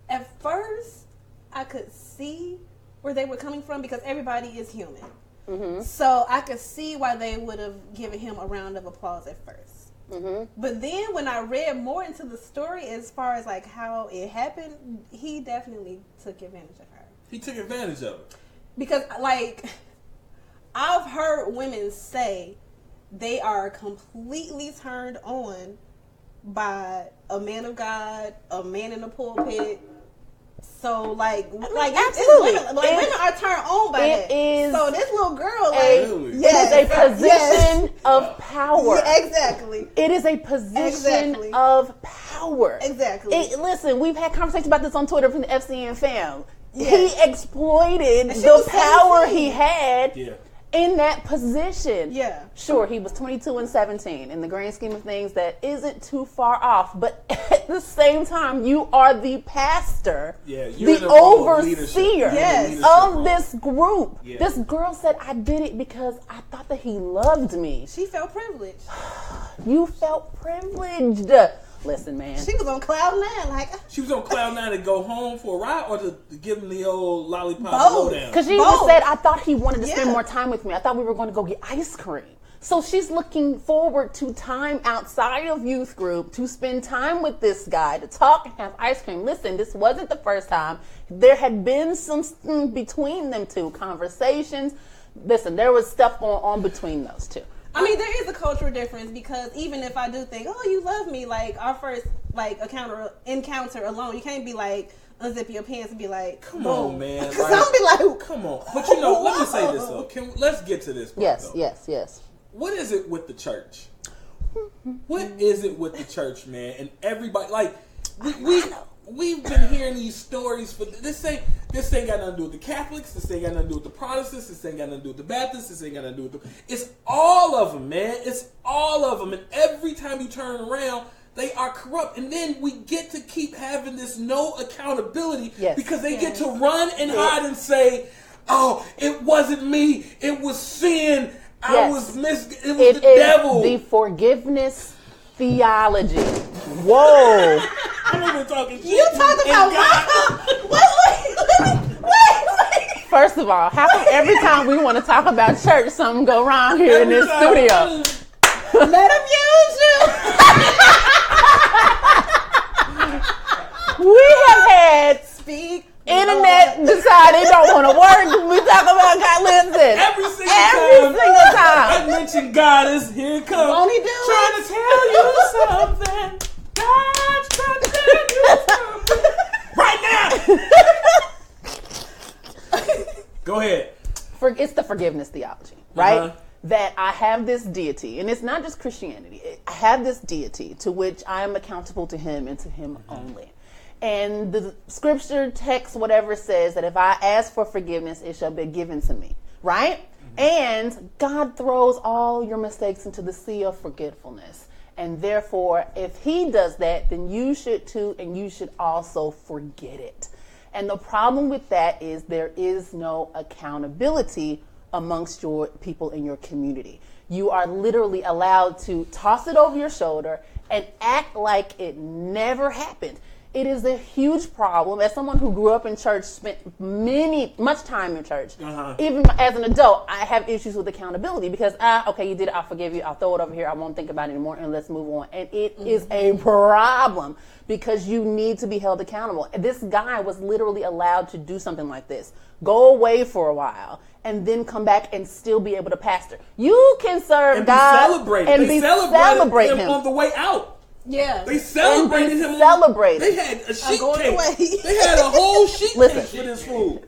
at first I could see where they were coming from because everybody is human. Mm-hmm. So I could see why they would have given him a round of applause at first. Mm-hmm. But then when I read more into the story as far as like how it happened, he definitely took advantage of her. He took advantage of it. Because like I've heard women say they are completely turned on by a man of God, a man in the pulpit. So like absolutely, women are turned on by that. So this little girl, it is a position of power. Yeah, exactly. It is a position of power. Exactly. Listen, we've had conversations about this on Twitter from the FCN fam. Yes. He exploited the power he had. Yeah. In that position. Yeah. Sure, he was 22 and 17. In the grand scheme of things, that isn't too far off. But at the same time, you are the pastor, the overseer of this group. Yeah. This girl said, I did it because I thought that he loved me. She felt privileged. You felt privileged. Listen, man. She was on cloud 9. Like, she was on cloud 9 to go home for a ride or to give him the old lollipop lowdown? Because she even said, I thought he wanted to spend more time with me. I thought we were going to go get ice cream. So she's looking forward to time outside of youth group to spend time with this guy, to talk and have ice cream. Listen, this wasn't the first time. There had been something between them two, conversations. Listen, there was stuff going on between those two. I mean, there is a cultural difference because even if I do think, oh, you love me, like our first encounter alone, you can't be like, unzip your pants and be like, come on, man. Because I'll be like, come on. But you know, let me say this though. Let's get to this part, though. Yes. What is it with the church? What is it with the church, man? And everybody, like, we've been hearing these stories, but this ain't got nothing to do with the Catholics. This ain't got nothing to do with the Protestants. This ain't got nothing to do with the Baptists. This ain't got nothing to do with it's all of them, man. It's all of them. And every time you turn around, they are corrupt. And then we get to keep having this no accountability because they get to run and hide and say, oh, it wasn't me. It was sin. It was the devil. The forgiveness theology. Whoa. I'm not even talking shit. You talked about wait. First of all, how come every time we want to talk about church, something go wrong here in this studio? Let him use you. We have had internet decide they don't want to work. We talk about God. Listen, every single time I mention God, is here it comes. Won't he do trying to tell you something. God's trying to tell you something right now. Go ahead. It's the forgiveness theology, right? That I have this deity, and it's not just Christianity. I have this deity to which I am accountable to him and to him only. And the scripture, text, whatever says that if I ask for forgiveness, it shall be given to me, right? And God throws all your mistakes into the sea of forgetfulness. And therefore, if he does that, then you should too, and you should also forget it. And the problem with that is there is no accountability amongst your people in your community. You are literally allowed to toss it over your shoulder and act like it never happened. It is a huge problem. As someone who grew up in church, spent much time in church, even as an adult, I have issues with accountability because, okay, you did it, I'll forgive you, I'll throw it over here, I won't think about it anymore, and let's move on. And it is a problem because you need to be held accountable. This guy was literally allowed to do something like this. Go away for a while and then come back and still be able to pastor. You can serve God and be celebrated him on the way out. Yeah, they celebrated him. Celebrated. They had a sheet cake. They had a whole sheet cake with his food.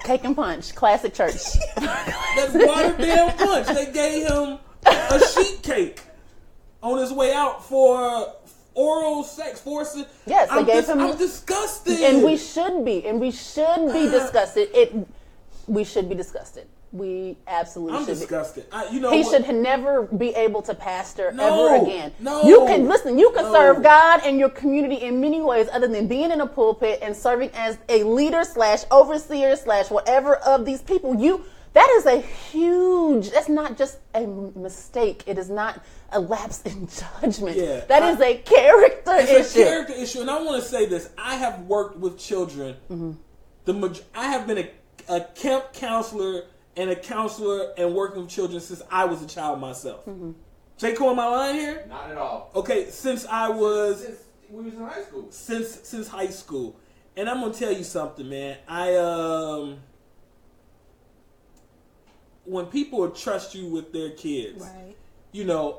Cake and punch, classic church. That's watered down punch. They gave him a sheet cake on his way out for oral sex. Yes, they gave him. I'm disgusted, and we should be disgusted. We should be disgusted. We absolutely should. I'm disgusted. He should never be able to pastor ever again. You can serve God and your community in many ways other than being in a pulpit and serving as a leader / overseer / whatever of these people. That is that's not just a mistake. It is not a lapse in judgment. Yeah, that is a character issue. It's a character issue. And I want to say this. I have worked with children. Mm-hmm. I have been a camp counselor and a counselor and working with children since I was a child myself. Mm-hmm. J-Cole, am I lying here? Not at all. Okay, since we was in high school. Since high school. And I'm going to tell you something, man. When people trust you with their kids, right.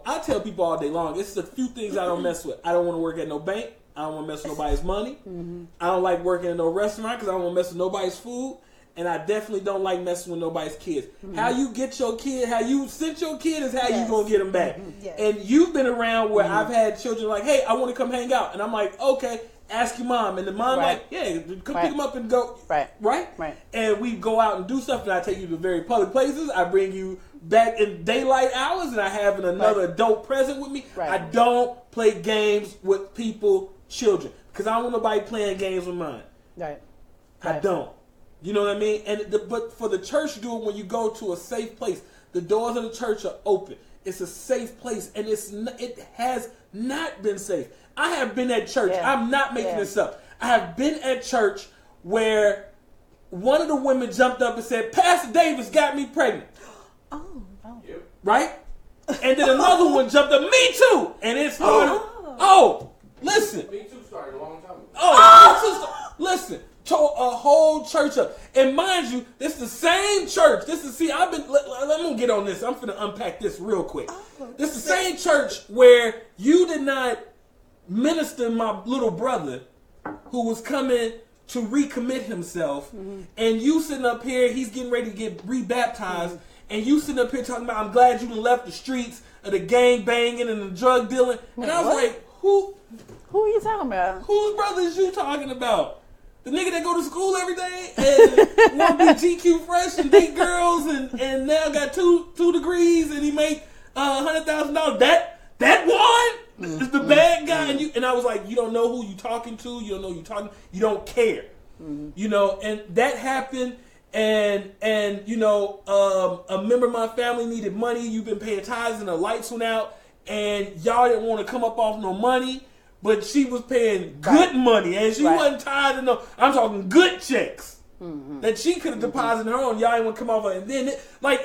I tell people all day long, it's a few things I don't mess with. I don't want to work at no bank. I don't want to mess with nobody's money. Mm-hmm. I don't like working in no restaurant because I don't want to mess with nobody's food. And I definitely don't like messing with nobody's kids. Mm-hmm. How you get your kid, how you sent your kid is how you going to get them back. Mm-hmm. Yes. And you've been around where I've had children like, hey, I want to come hang out. And I'm like, okay, ask your mom. And the mom like, yeah, come pick them up and go. Right. And we go out and do stuff. And I take you to very public places. I bring you back in daylight hours. And I have another adult present with me. Right. I don't play games with children. Because I don't want nobody playing games with mine. Right. I don't. You know what I mean? But for the church to do it when you go to a safe place. The doors of the church are open. It's a safe place, and it has not been safe. I have been at church. Yeah. I'm not making this up. I have been at church where one of the women jumped up and said, Pastor Davis got me pregnant. Oh. Right? And then another one jumped up, me too. And it started, listen. Me too started a long time ago. Listen. Tore a whole church up. And mind you, this is the same church. Let me get on this. I'm finna unpack this real quick. This is the same church where you did not minister my little brother who was coming to recommit himself, and you sitting up here, he's getting ready to get rebaptized, and you sitting up here talking about, I'm glad you done left the streets of the gang banging and the drug dealing. And I was like, who are you talking about? Whose brother is you talking about? The nigga that go to school every day and want to be GQ fresh and date girls and now got two degrees and he make $100,000. That one is the bad guy. And I was like, you don't know who you talking to. You don't know who you talking. You don't care. You know, and that happened. And you know, a member of my family needed money. You've been paying tithes and the lights went out, and y'all didn't want to come up off no money. But she was paying good money, and she wasn't tired of no. I'm talking good checks that she could have deposited her own. Y'all ain't want to come off of it. And then,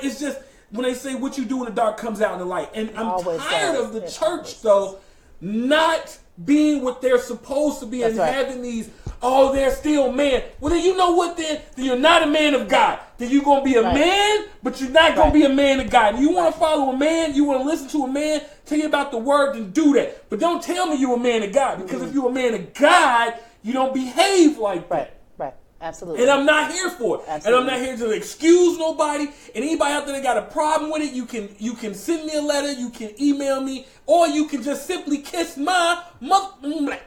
it's just when they say what you do in the dark comes out in the light. And I'm tired of the church, though, not being what they're supposed to be and having these, they're still man. Well, then you know what then? Then you're not a man of God. Then you're going to be a man, but you're not going to be a man of God. You want to follow a man, you want to listen to a man, tell you about the word, then do that. But don't tell me you're a man of God, because if you're a man of God, you don't behave like that. Right. Absolutely. And I'm not here for it. Absolutely. And I'm not here to excuse nobody. And anybody out there that got a problem with it, you can send me a letter, you can email me, or you can just simply kiss my mother.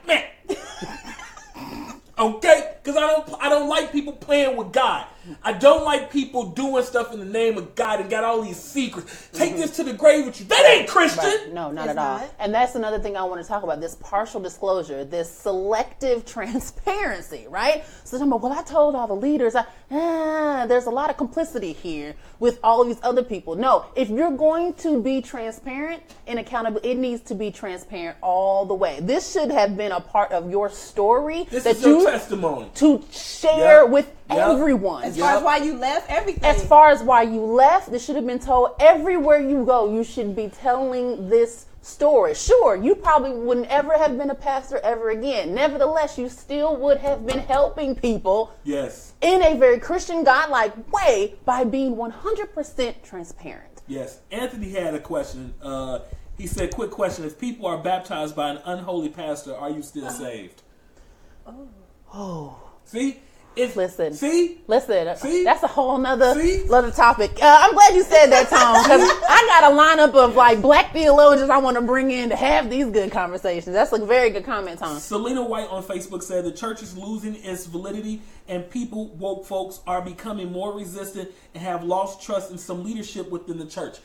Okay? Because I don't like people playing with God. I don't like people doing stuff in the name of God and got all these secrets. Take this to the grave with you. That ain't Christian. Right. No, not at all. And that's another thing I want to talk about, this partial disclosure, this selective transparency, right? So I told all the leaders, there's a lot of complicity here with all of these other people. No, if you're going to be transparent and accountable, it needs to be transparent all the way. This should have been a part of your story. This is your testimony. To share with everyone. As far as why you left, everything. As far as why you left, this should have been told everywhere you go. You should be telling this story. Sure, you probably wouldn't ever have been a pastor ever again. Nevertheless, you still would have been helping people in a very Christian, God-like way by being 100% transparent. Yes. Anthony had a question. He said, quick question. If people are baptized by an unholy pastor, are you still saved? See? Listen. See? That's a whole nother topic. I'm glad you said that, Tom, because I got a lineup of black theologians I want to bring in to have these good conversations. That's a very good comment, Tom. Selena White on Facebook said the church is losing its validity and people, woke folks, are becoming more resistant and have lost trust in some leadership within the church.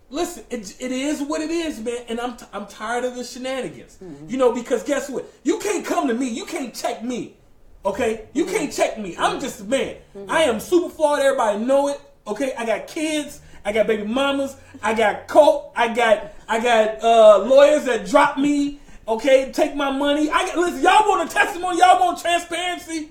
Listen, it is what it is, man, and I'm tired of the shenanigans. You know, because guess what? You can't come to me. You can't check me. Okay? You can't check me. I'm just a man. I am super flawed. Everybody know it. Okay? I got kids. I got baby mamas. I got coke. I got lawyers that drop me. Okay? Take my money. Listen, y'all want a testimony? Y'all want transparency?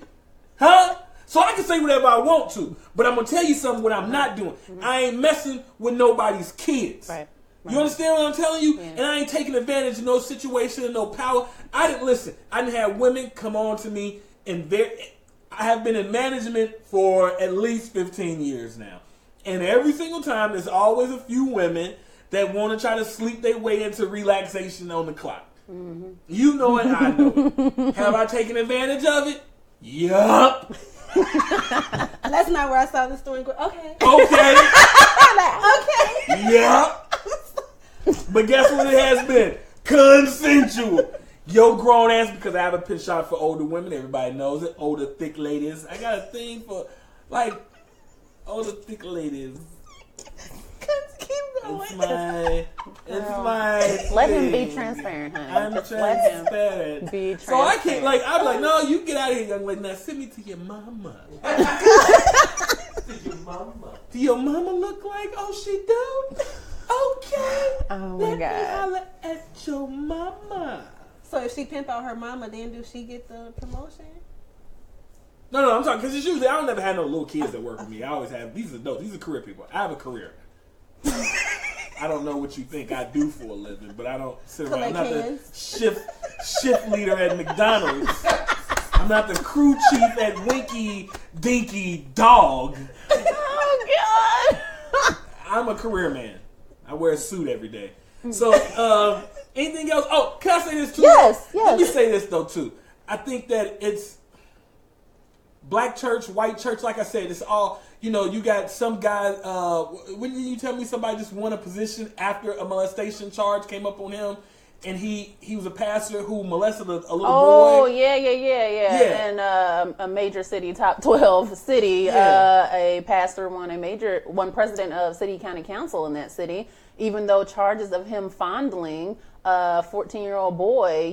Huh? So I can say whatever I want to. But I'm going to tell you something what I'm not doing. I ain't messing with nobody's kids. Right. You understand what I'm telling you? Yeah. And I ain't taking advantage of no situation and no power. I didn't have women come on to me. I have been in management for at least 15 years now. And every single time, there's always a few women that want to try to sleep their way into relaxation on the clock. You know it, I know it. Have I taken advantage of it? Yup. That's not where I saw the story go. Okay. Yup. But guess what it has been? Consensual. Yo, grown ass, because I have a pitch shot for older women. Everybody knows it. Older, thick ladies. I got a thing for, older, thick ladies. Keep going. It's my Let thing. him be transparent, honey. I'm transparent. Let him be transparent. So I can't, I'm like, no, you get out of here, young lady. Now send me to your mama. mama? Do your mama look like? Oh, she do. Okay. Oh my Let God. me holler at your mama. So if she pimp out her mama, then do she get the promotion? No, I'm talking because it's usually I don't never have no little kids that work with me. I always have these adults. These are career people. I have a career. I don't know what you think I do for a living, but I don't sit around. I'm not the shift leader at McDonald's. I'm not the crew chief at Winky Dinky Dog. Oh God! I'm a career man. I wear a suit every day. So, anything else? Oh, can I say this too? Yes. Let me say this though too. I think that it's black church, white church. Like I said, it's all. You know, you got some guy. When did you tell me somebody just won a position after a molestation charge came up on him? And he was a pastor who molested a little boy. Oh, yeah. In a major city, top 12 city, a pastor won president of city county council in that city, even though charges of him fondling a 14-year-old boy,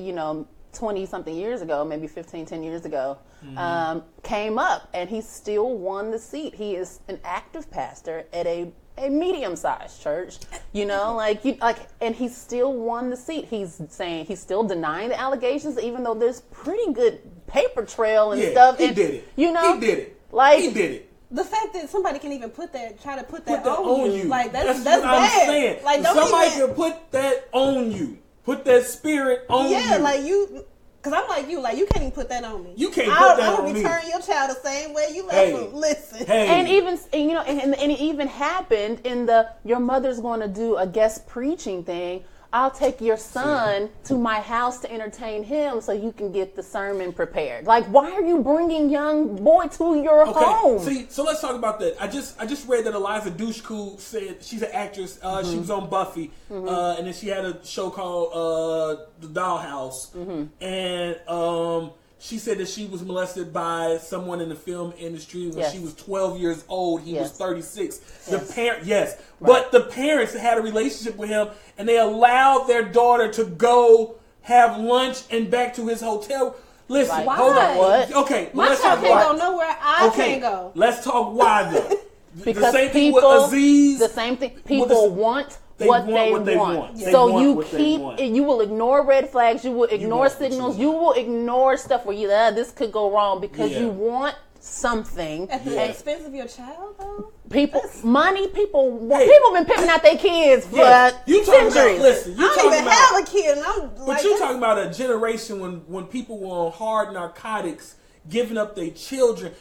20-something years ago, maybe 10 years ago, came up, and he still won the seat. He is an active pastor at a medium-sized church, and he still won the seat. He's saying he's still denying the allegations, even though there's pretty good paper trail and stuff. He did it. He did it. He did it. The fact that somebody can even try to put that on you, like that's what bad. I'm saying. Like somebody can put that on you, put that spirit on you. Yeah, like you. Because I'm like you can't even put that on me. You can't put that on me. I'll return your child the same way you left him. Listen. And even, and it even happened in your mother's going to do a guest preaching thing. I'll take your son to my house to entertain him so you can get the sermon prepared. Like, why are you bringing young boy to your home? See, so let's talk about that. I just read that Eliza Dushku said she's an actress. She was on Buffy, and then she had a show called The Dollhouse, and she said that she was molested by someone in the film industry when she was 12 years old. He was 36. But the parents had a relationship with him, and they allowed their daughter to go have lunch and back to his hotel. Listen, hold on. What? Okay, my child can't go nowhere. I can't go. Let's talk why though. Because the same thing with Aziz. The same thing. People want what they want. Yeah. So you will ignore red flags, you will ignore signals, you will ignore stuff where this could go wrong because you want something. At the expense of your child, though? People been picking out their kids for centuries. You don't even have a kid. But you're talking about a generation when people were on hard narcotics, giving up their children.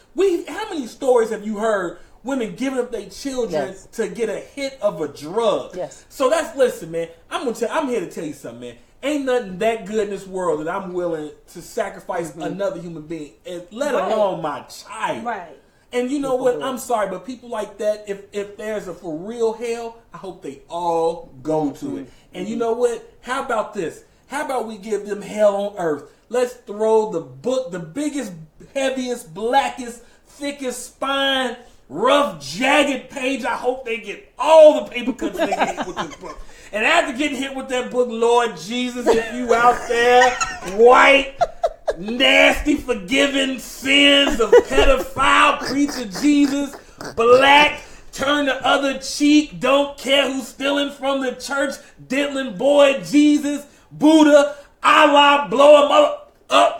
How many stories have you heard? Women giving up their children to get a hit of a drug. Yes. So listen, man. I'm here to tell you something, man. Ain't nothing that good in this world that I'm willing to sacrifice another human being, let alone my child. Right. And you know what? I'm sorry, but people like that, if there's a for real hell, I hope they all go to it. And you know what? How about this? How about we give them hell on earth? Let's throw the biggest, heaviest, blackest, thickest spine, rough, jagged page. I hope they get all the paper cuts they get hit with this book. And after getting hit with that book, Lord Jesus, if you out there, white, nasty, forgiving sins of pedophile, preacher Jesus, black, turn the other cheek, don't care who's stealing from the church, diddling boy, Jesus, Buddha, Allah, blow him up,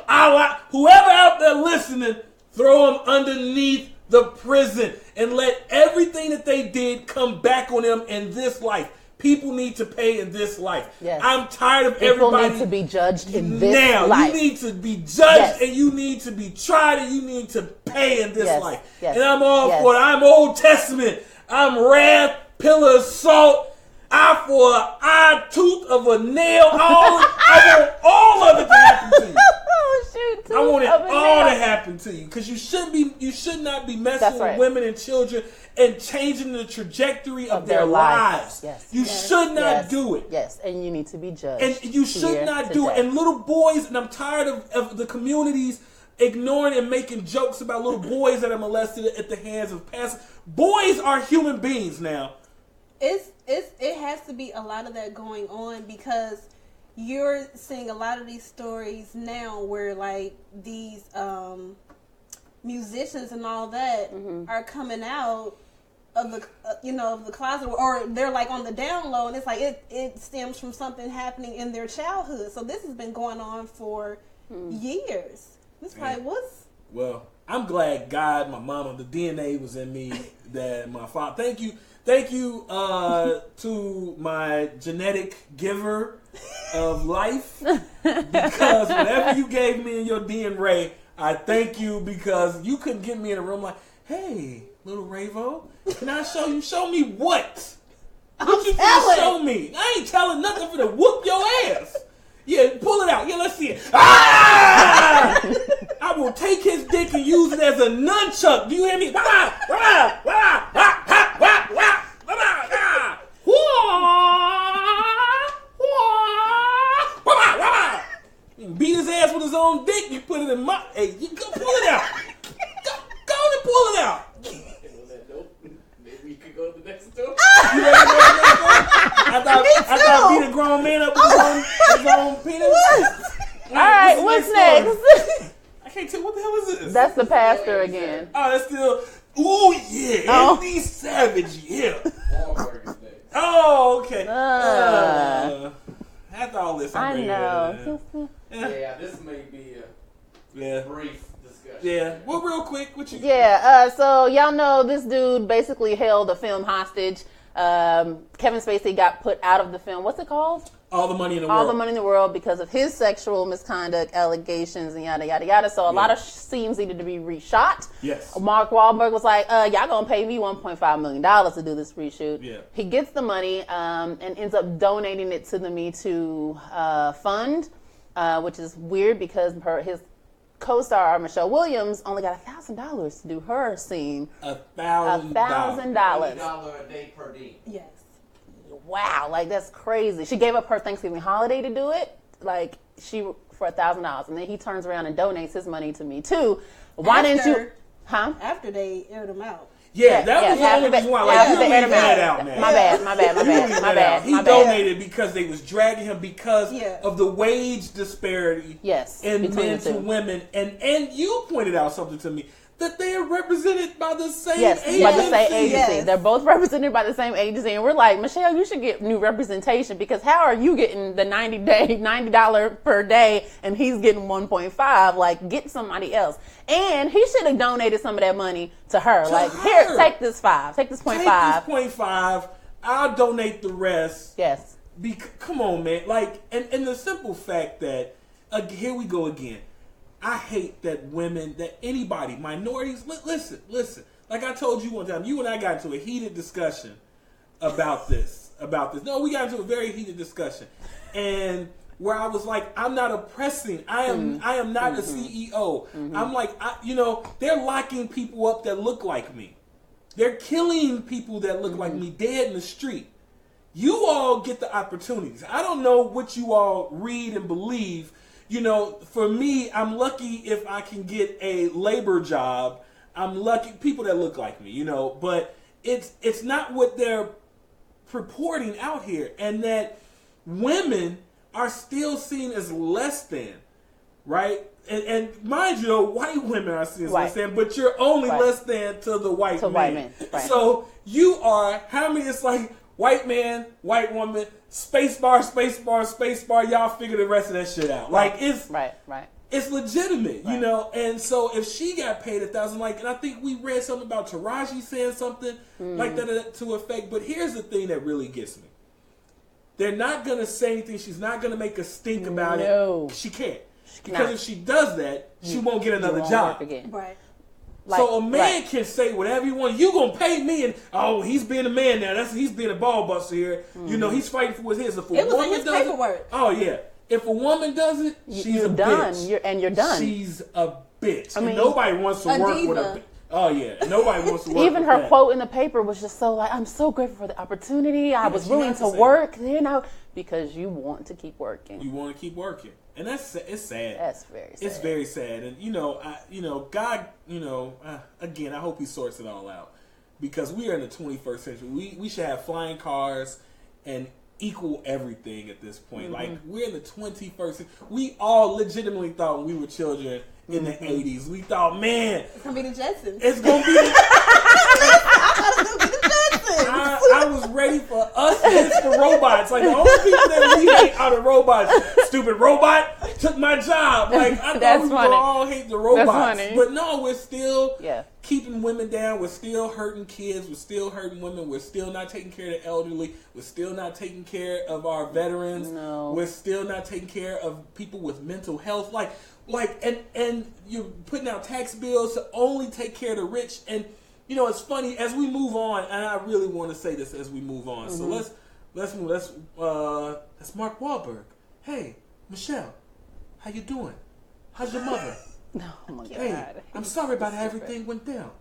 Allah, whoever out there listening, throw him underneath the prison and let everything that they did come back on them in this life. People need to pay in this life. Yes. I'm tired of everybody. People need to be judged in this life. You need to be judged and you need to be tried and you need to pay in this life. Yes. And I'm all for it. I'm Old Testament. I'm wrath, pillar of salt, eye for an eye, tooth of a nail. I want all of it to happen to you. I want it all to happen to you because you should not be messing with women and children and changing the trajectory of their lives. Yes. You should not do it. Yes, and you need to be judged. And you should not do it. And little boys, and I'm tired of the communities ignoring and making jokes about little boys that are molested at the hands of pastors. Boys are human beings now. It has to be a lot of that going on because you're seeing a lot of these stories now where like these musicians and all that are coming out of the of the closet, or they're like on the down low, and it's like it stems from something happening in their childhood. So this has been going on for years. It's like well, I'm glad God, my mama, the DNA was in me that my father. Thank you to my genetic giver of life, because whatever you gave me in your DNA, I thank you, because you couldn't get me in a room like, hey, little Ravo, can I show you? Show me what? What you finna show me? I ain't telling nothing for to whoop your ass. Yeah, pull it out. Yeah, let's see it. Ah! I will take his dick and use it as a nunchuck. Do you hear me? Beat his ass with his own dick. You put it in my. Hey, you go pull it out. Go on and pull it out. Maybe we could go to the next door. You ready to go to the next door? I thought beat a grown man up with his own penis. All right, what's next? I can't tell. What the hell is this? That's the pastor again. Oh, that's still. Ooh, yeah. Andy Savage, yeah. Oh, okay. After all this, I know. Yeah, this may be a brief discussion. Yeah. Well, real quick, what you? Yeah. So y'all know this dude basically held a film hostage. Kevin Spacey got put out of the film. What's it called? All the Money in the World. All the Money in the World, because of his sexual misconduct allegations and yada, yada, yada. So a lot of scenes needed to be reshot. Yes. Mark Wahlberg was like, y'all gonna pay me $1.5 million to do this reshoot. Yeah. He gets the money and ends up donating it to the Me Too fund, which is weird because his co-star Michelle Williams only got $1,000 to do her scene. $1,000. $1,000 a day per day. Yes. Wow, like that's crazy. She gave up her Thanksgiving holiday to do it, like for $1,000, and then he turns around and donates his money to Me Too. Why didn't you? Huh? After they aired him out. Yeah, that was the only reason why. Like, you leave that out, man. My bad. He donated because they was dragging him because of the wage disparity. Yes, in men to women, and you pointed out something to me. That they are represented by the same agency. By the same agency. Yes. They're both represented by the same agency. And we're like, Michelle, you should get new representation, because how are you getting the $90 per day and he's getting 1.5? Like, get somebody else. And he should have donated some of that money to her. Here, take this 5. Take this 0.5. Take this 0.5. I'll donate the rest. Yes. Come on, man. Like, and the simple fact that, here we go again. I hate that women, that anybody, minorities, listen. Like I told you one time, you and I got into a heated discussion about this. No, we got into a very heated discussion. And where I was like, I'm not oppressing. I am not a CEO. Mm-hmm. I'm like, they're locking people up that look like me. They're killing people that look like me dead in the street. You all get the opportunities. I don't know what you all read and believe. For me, I'm lucky if I can get a labor job. I'm lucky, people that look like me, but it's not what they're purporting out here, and that women are still seen as less than, right? And mind you, white women are seen as less than, but you're only less than to the white man. White men. Right. So you are, it's like white man, white woman, space bar, y'all figure the rest of that shit out. Like, it's right. It's legitimate, and so if she got paid $1,000, and I think we read something about Taraji saying something like that to effect, but here's the thing that really gets me. They're not going to say anything. She's not going to make a stink about it. She can't. Because if she does that, she won't get another job. Right. So a man can say whatever he wants. You gonna pay me, and he's being a man now. He's being a ball buster here. Mm-hmm. He's fighting for what's his. If a woman in his paperwork. Oh yeah. If a woman does it, she's a done. Bitch. You're done. She's a bitch. I mean, nobody wants to work diva. with a. Oh yeah, nobody wants to work. Even with her that. quote in the paper was just so like, "I'm so grateful for the opportunity. I was willing to work, because you want to keep working. You want to keep working." And it's sad. That's very sad. It's very sad. And, God, again, I hope he sorts it all out. Because we are in the 21st century. We should have flying cars and equal everything at this point. Mm-hmm. Like, we're in the 21st century. We all legitimately thought when we were children in the 80s. We thought, man. It's going to be the Jetsons. It's going to be I thought it was going to be the Jetsons. was ready for us against the robots. Like, the only people that we hate are the robots. Stupid robot took my job. Like, I thought we would all hate the robots. But no, we're still keeping women down. We're still hurting kids. We're still hurting women. We're still not taking care of the elderly. We're still not taking care of our veterans. No. We're still not taking care of people with mental health. And you're putting out tax bills to only take care of the rich. And you know, it's funny as we move on, and I really want to say this as we move on. So let's move. That's Mark Wahlberg. Hey, Michelle, how you doing? How's your mother? Oh my God. Hey, I'm sorry about how everything went down.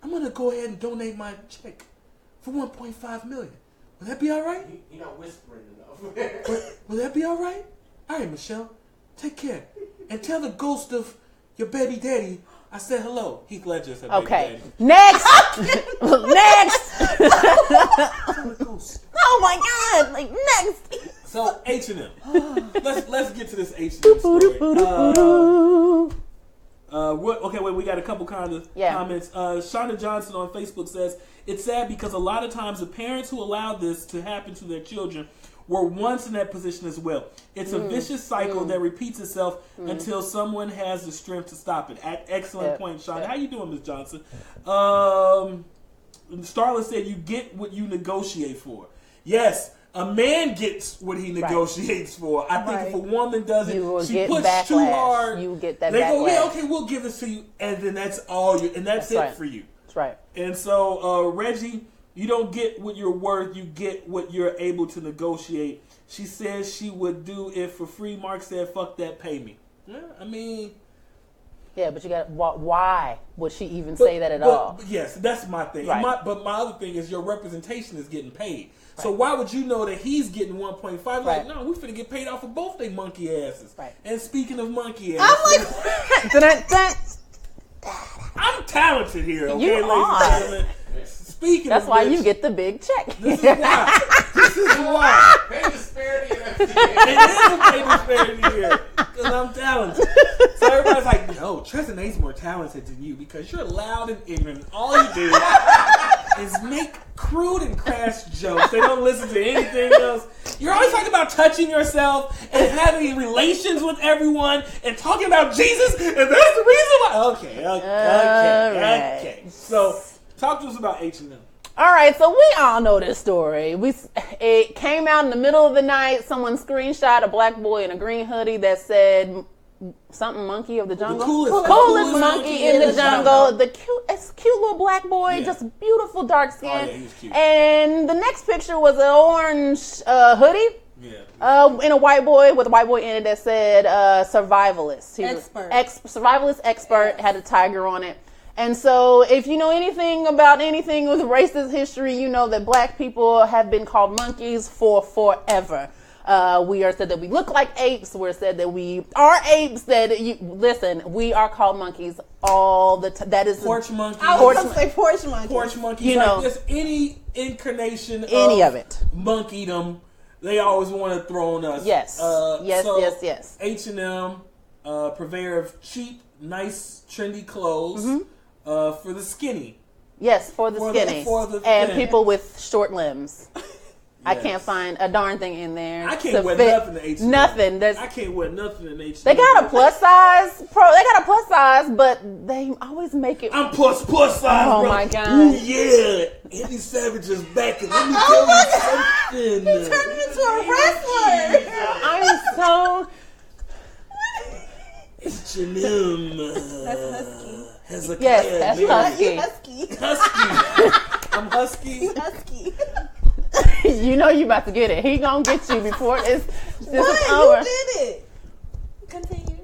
I'm gonna go ahead and donate my check for $1.5 million. Will that be all right? You're not whispering enough. Will that be all right? All right, Michelle. Take care. And tell the ghost of your baby daddy I said hello. Heath Ledger said baby daddy. Next! Next! Oh my God! Like, next! So, H&M. Let's get to this H&M story. We got a couple comments. Shonda Johnson on Facebook says, it's sad because a lot of times the parents who allowed this to happen to their children were once in that position as well. It's a vicious cycle that repeats itself until someone has the strength to stop it. Excellent point, Shonda. How you doing, Ms. Johnson? Starla said you get what you negotiate for. Yes. A man gets what he negotiates for. I think if a woman does it, she pushes too hard. You get that. They go, yeah, okay, we'll give this to you, and then that's all you, and that's it for you. That's right. And so, Reggie, you don't get what you're worth. You get what you're able to negotiate. She says she would do it for free. Mark said, "Fuck that, pay me." Yeah, I mean. Yeah, but you got why would she even say that at all? Yes, that's my thing. Right. But my other thing is your representation is getting paid. Right. So why would you know that he's getting 1.5? Right. Like, no, we finna get paid off of both they monkey asses. Right. And speaking of monkey asses, I'm like, I'm talented here, okay, you ladies and gentlemen. Speaking that's of why which, you get the big check. This is why. This is why. Pay disparity in It is a pay disparity here. Because I'm talented. So everybody's like, no, Trezenae's more talented than you because you're loud and ignorant. All you do is make crude and crass jokes. They don't listen to anything else. You're always talking about touching yourself and having relations with everyone and talking about Jesus, and that's the reason why. Okay. So, talk to us about H&M. All right, so we all know this story. It came out in the middle of the night. Someone screenshot a black boy in a green hoodie that said something monkey of the jungle. The coolest monkey in the jungle. The cute little black boy, just beautiful dark skin. Oh, yeah, he was cute. And the next picture was an orange hoodie. Yeah. In a white boy with a white boy in it that said survivalist. Survivalist expert, had a tiger on it. And so if you know anything about anything with racist history, you know that black people have been called monkeys for forever. We are said that we look like apes. We're said that we are apes. We are called monkeys all the time. That is porch monkey. I was going to say porch monkey. Porch monkey. You know, just any incarnation of it. Monkeydom, they always want to throw on us. Yes. Yes. H&M, purveyor of cheap, nice, trendy clothes for the skinny. Yes, for the skinny. And people with short limbs. Yes. I can't find a darn thing in there. I can't wear nothing in H&M. Nothing. I can't wear nothing in H&M. They got a plus size. They got a plus size, but they always make it. I'm plus size. Oh bro. My God. Ooh, yeah. Andy Savage is back, and let me tell you something. He turned into a wrestler. I'm so. H&M. That's husky. That's husky. Husky. I'm husky. Husky. You know you about to get it. He gonna get you before this is You over. did it. Continue.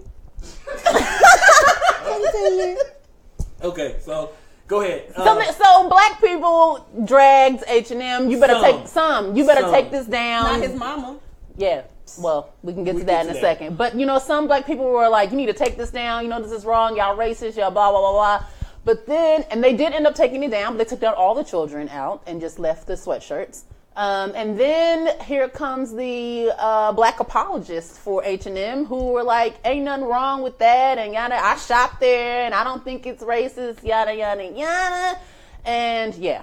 Okay, so go ahead. So black people dragged H&M. You better take some. You better take this down. Not his mama. Yeah. Well, we can get to that in a second. But, some black people were like, you need to take this down. This is wrong. Y'all racist. Y'all blah, blah, blah, blah. But then, and they did end up taking it down, but they took down all the children out and just left the sweatshirts. And then here comes the black apologists for H&M who were like, ain't nothing wrong with that. And yada, I shopped there and I don't think it's racist. Yada, yada, yada. And yeah,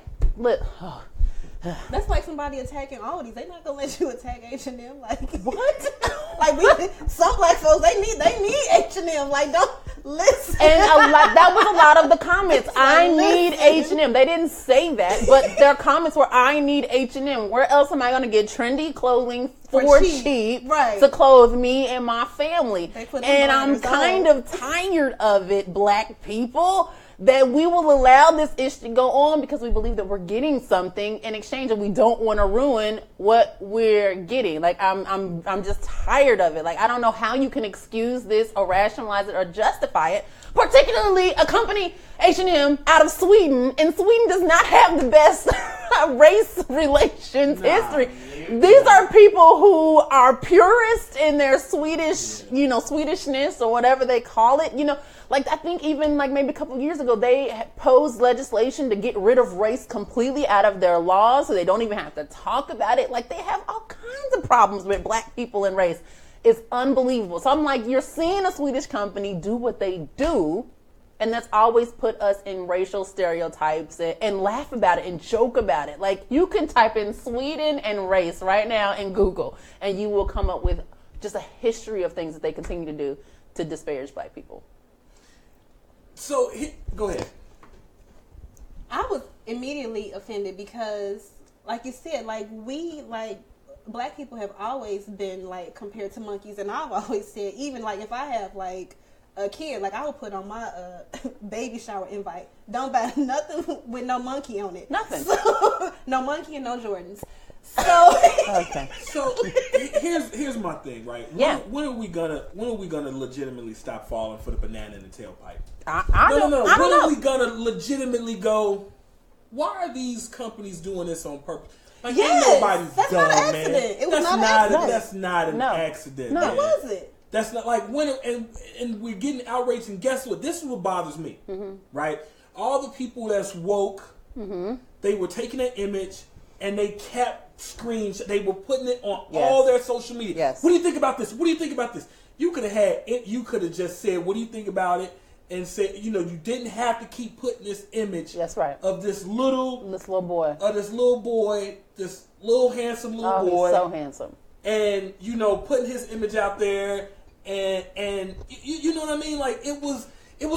That's like somebody attacking Aldi's. They're not gonna let you attack H&M. Like what? Like some black folks, they need H&M. Like don't listen. And that was a lot of the comments. I need H&M. They didn't say that, but their comments were, I need H&M. Where else am I gonna get trendy clothing for cheap right. to clothe me and my family? And I'm kind of tired of it, black people, that we will allow this issue to go on because we believe that we're getting something in exchange and we don't want to ruin what we're getting. Like I'm just tired of it. Like I don't know how you can excuse this or rationalize it or justify it, particularly a company, H&M, out of Sweden, and Sweden does not have the best race relations history. These are people who are purists in their Swedish, Swedishness or whatever they call it, Like, I think even, like, maybe a couple of years ago, they posed legislation to get rid of race completely out of their laws so they don't even have to talk about it. Like, they have all kinds of problems with black people and race. It's unbelievable. So I'm like, you're seeing a Swedish company do what they do, and that's always put us in racial stereotypes and laugh about it and joke about it. Like, you can type in Sweden and race right now in Google, and you will come up with just a history of things that they continue to do to disparage black people. So, go ahead. I was immediately offended because, like you said, black people have always been, like, compared to monkeys. And I've always said, even, like, if I have, like, a kid, like, I would put on my baby shower invite, don't buy nothing with no monkey on it. Nothing. So, no monkey and no Jordans. So okay. So here's my thing, right? When are we gonna legitimately stop falling for the banana in the tailpipe? I don't know. When are we gonna legitimately go? Why are these companies doing this on purpose? Like, ain't nobody's that's dumb, not an accident. man. It was not an accident. That's not an accident. No, man. it wasn't. That's not like when and we're getting outraged. And guess what? This is what bothers me, right? All the people that's woke, they were taking an image and they kept screens. They were putting it on all their social media. Yes. What do you think about this? What do you think about this? You could have just said, "What do you think about it?" And say, you didn't have to keep putting this image. That's right. Of this little boy, this little handsome little boy. He's so handsome. And putting his image out there, and you know what I mean? Like it was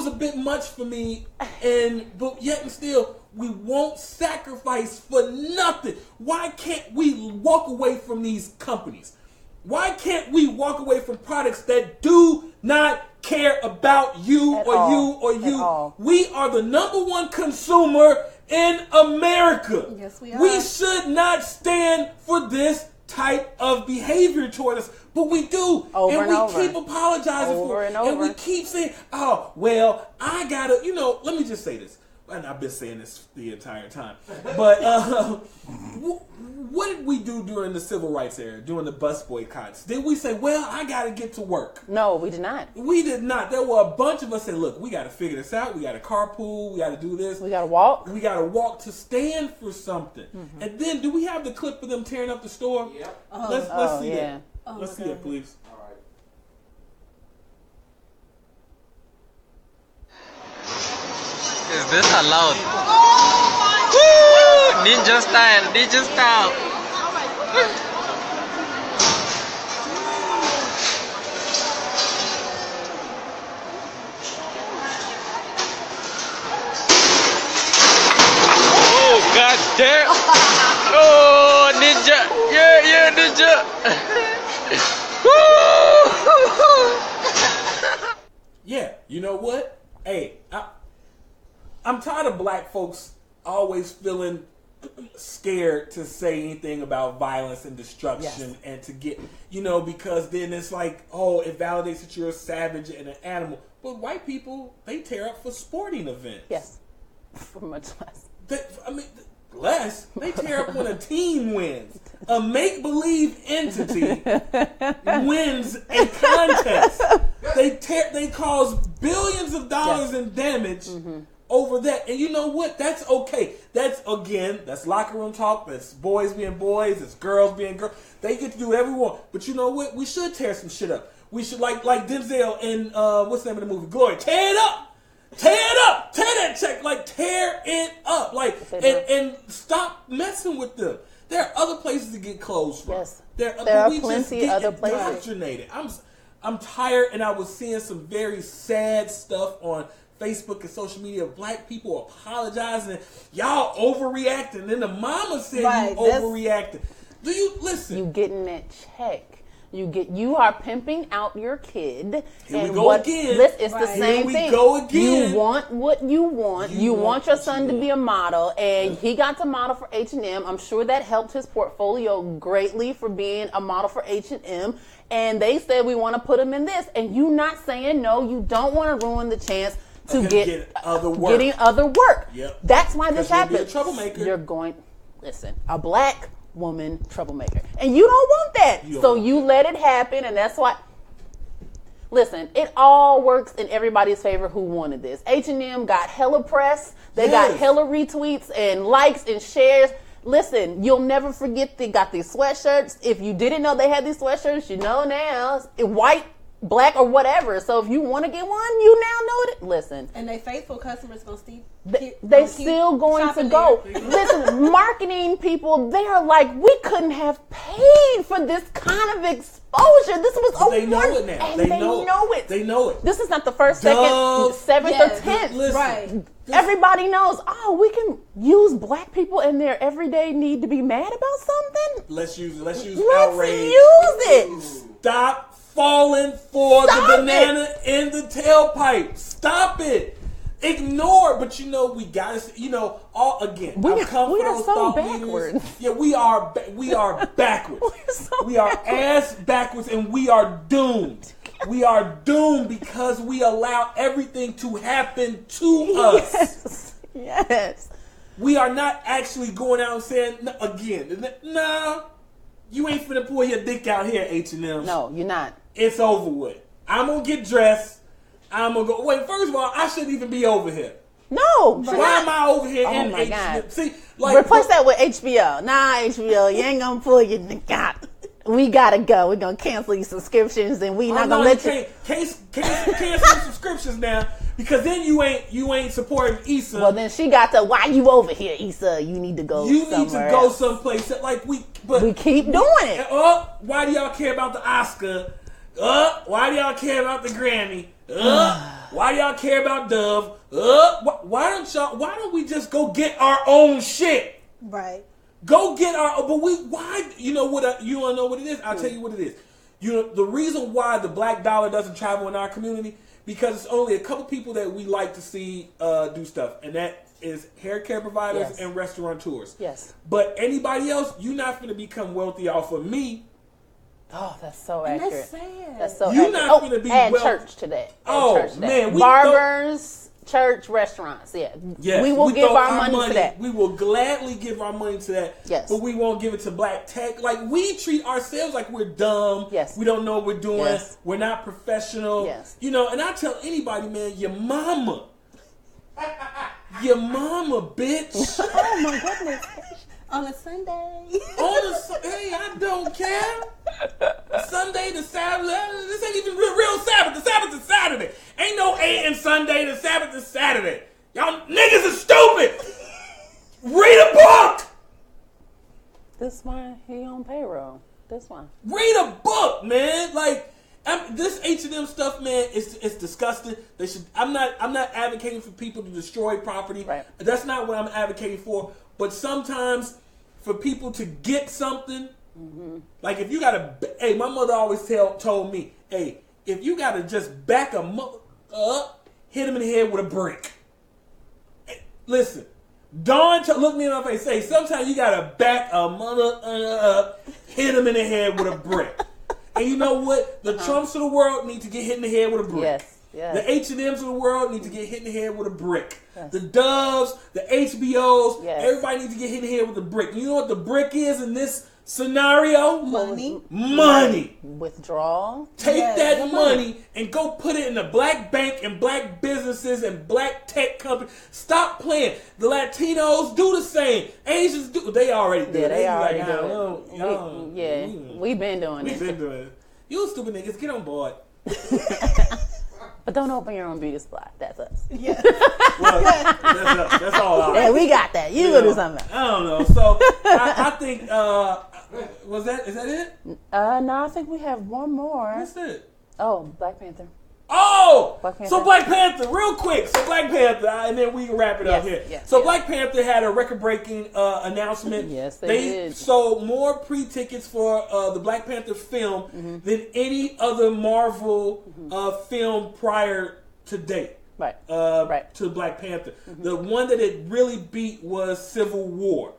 a bit much for me, but yet and still we won't sacrifice for nothing. Why can't we walk away from these companies? Why can't we walk away from products that do not care about you or you? We are the number one consumer in America. Yes, we are. We should not stand for this type of behavior toward us, but we do. And we keep apologizing for it. And we keep saying, oh, well, I gotta, let me just say this. And I've been saying this the entire time. But what did we do during the civil rights era, during the bus boycotts? Did we say, well, I got to get to work? No, we did not. We did not. There were a bunch of us that said, look, we got to figure this out. We got to carpool. We got to do this. We got to walk. We got to walk to stand for something. Mm-hmm. And then, do we have the clip of them tearing up the store? Yep. Let's see that. Let's see it, please. Is this allowed? Woo! Ninja style. Oh, god damn! Oh, ninja! Yeah, ninja! Woo! Yeah, you know what? Hey, I'm tired of black folks always feeling scared to say anything about violence and destruction and to get, because then it's like, oh, it validates that you're a savage and an animal. But white people, they tear up for sporting events. Yes, for much less. Less. They tear up when a team wins. A make-believe entity wins a contest. They cause billions of dollars in damage over that. And you know what? That's okay. That's locker room talk. That's boys being boys. That's girls being girls. They get to do whatever we want. But you know what? We should tear some shit up. We should, like Denzel in, what's the name of the movie? Glory. Tear it up. Tear it up. Tear that check. Like, tear it up. Like, and stop messing with them. There are other places to get clothes from. Yes. There are plenty other places. Indoctrinated. I'm tired, and I was seeing some very sad stuff on Facebook and social media of black people apologizing. Y'all overreacting. And then the mama said you overreacting. Do you listen? You getting that check. You are pimping out your kid. Here we go again. It's the same thing. Go again. You want what you want. You want your son to be a model, and he got to model for H&M. I'm sure that helped his portfolio greatly for being a model for H&M. And they said we want to put him in this, and you not saying no. You don't want to ruin the chance to getting other work. Yep. That's why this happens. Be a troublemaker. Listen, a black woman troublemaker, and you don't want that, so you let it happen, and that's why. Listen, it all works in everybody's favor who wanted this. H&M got hella press, they got hella retweets and likes and shares. Listen, you'll never forget they got these sweatshirts. If you didn't know they had these sweatshirts, you know now. White, black, or whatever. So if you want to get one, you now know it. Listen. And they faithful customers gonna still they still going to go. Listen, marketing people, they are like, we couldn't have paid for this kind of exposure. This was they know it now. And they know it. They know it. This is not the first, second, 7th, or 10th. Right. Everybody knows, we can use black people in their everyday need to be mad about something. Let's use outrage. Use it. Stop falling for the banana in the tailpipe. Stop it. Ignore, but we gotta. I'm coming we are so backwards. Yeah, we are backwards. We are ass backwards, and we are doomed. We are doomed because we allow everything to happen to us. Yes. We are not actually going out and saying again. Nah, you ain't finna pull your dick out here, H&M. No, you're not. It's over with. I'm gonna get dressed. I'm gonna go. Wait, first of all, I shouldn't even be over here. No. Why am I over here in my H&M? God. See, replace that with HBO. Nah, HBO, you ain't gonna pull your dick out. We gotta go. We're gonna cancel your subscriptions, and we not gonna let you cancel subscriptions now, because then you ain't supporting Issa. Well, then she got to. Why you over here, Issa? You need to go. You need to go someplace. We keep doing it. Why do y'all care about the Oscar? Why do y'all care about the Grammy? Why do y'all care about Dove? Why don't we just go get our own shit? Right. Go get why? You know what? You want to know what it is? I'll tell you what it is. The reason why the black dollar doesn't travel in our community, because it's only a couple people that we like to see do stuff, and that is hair care providers and restaurateurs. Yes. But anybody else, you're not going to become wealthy off of me. Oh, that's so accurate. That's sad. That's so you're accurate. not going to be add wealthy. Church to that. Man, barbers, church, restaurants. Yeah. Yes, we will give our money to that. We will gladly give our money to that. Yes. But we won't give it to black tech. Like, we treat ourselves like we're dumb. Yes. We don't know what we're doing. Yes. We're not professional. Yes. And I tell anybody, man, your mama, bitch. Oh my goodness. On a Sunday. Hey, I don't care. Sunday to Saturday. This ain't even real Sabbath. The Sabbath is Saturday. Ain't no A.M. Sunday. The Sabbath is Saturday. Y'all niggas are stupid. Read a book. This why he on payroll. This one. Read a book, man. This H&M stuff, man, it's disgusting. They should. I'm not advocating for people to destroy property. Right. That's not what I'm advocating for. But sometimes, for people to get something, like if you gotta, hey, my mother always told me, hey, if you gotta just back a mother up, hit him in the head with a brick. Hey, listen, Dawn look me in my face, say, sometimes you gotta back a mother up, hit him in the head with a brick. And you know what? The Trumps of the world need to get hit in the head with a brick. Yes. The H&Ms of the world need to get hit in the head with a brick. Yes. The Doves, the HBOs, everybody needs to get hit in the head with a brick. You know what the brick is in this scenario? Money. Withdrawal. Take that money and go put it in a black bank and black businesses and black tech companies. Stop playing. The Latinos do the same. Asians do. They already do. Yeah, they already do. We've been doing it. We've been doing it. You stupid niggas, get on board. But don't open your own beauty supply. That's us. Yes. Well, that's all. Yeah, we got that. You go do something. I don't know. So I think is that it? No, I think we have one more. What's it? Oh, Black Panther. Oh, Black Panther. So Black Panther, real quick. So Black Panther, and then we can wrap it up here. Yes, so Black Panther had a record-breaking announcement. Yes, they did. Sold more pre-tickets for the Black Panther film than any other Marvel film prior to date. Right. To Black Panther. The one that it really beat was Civil War.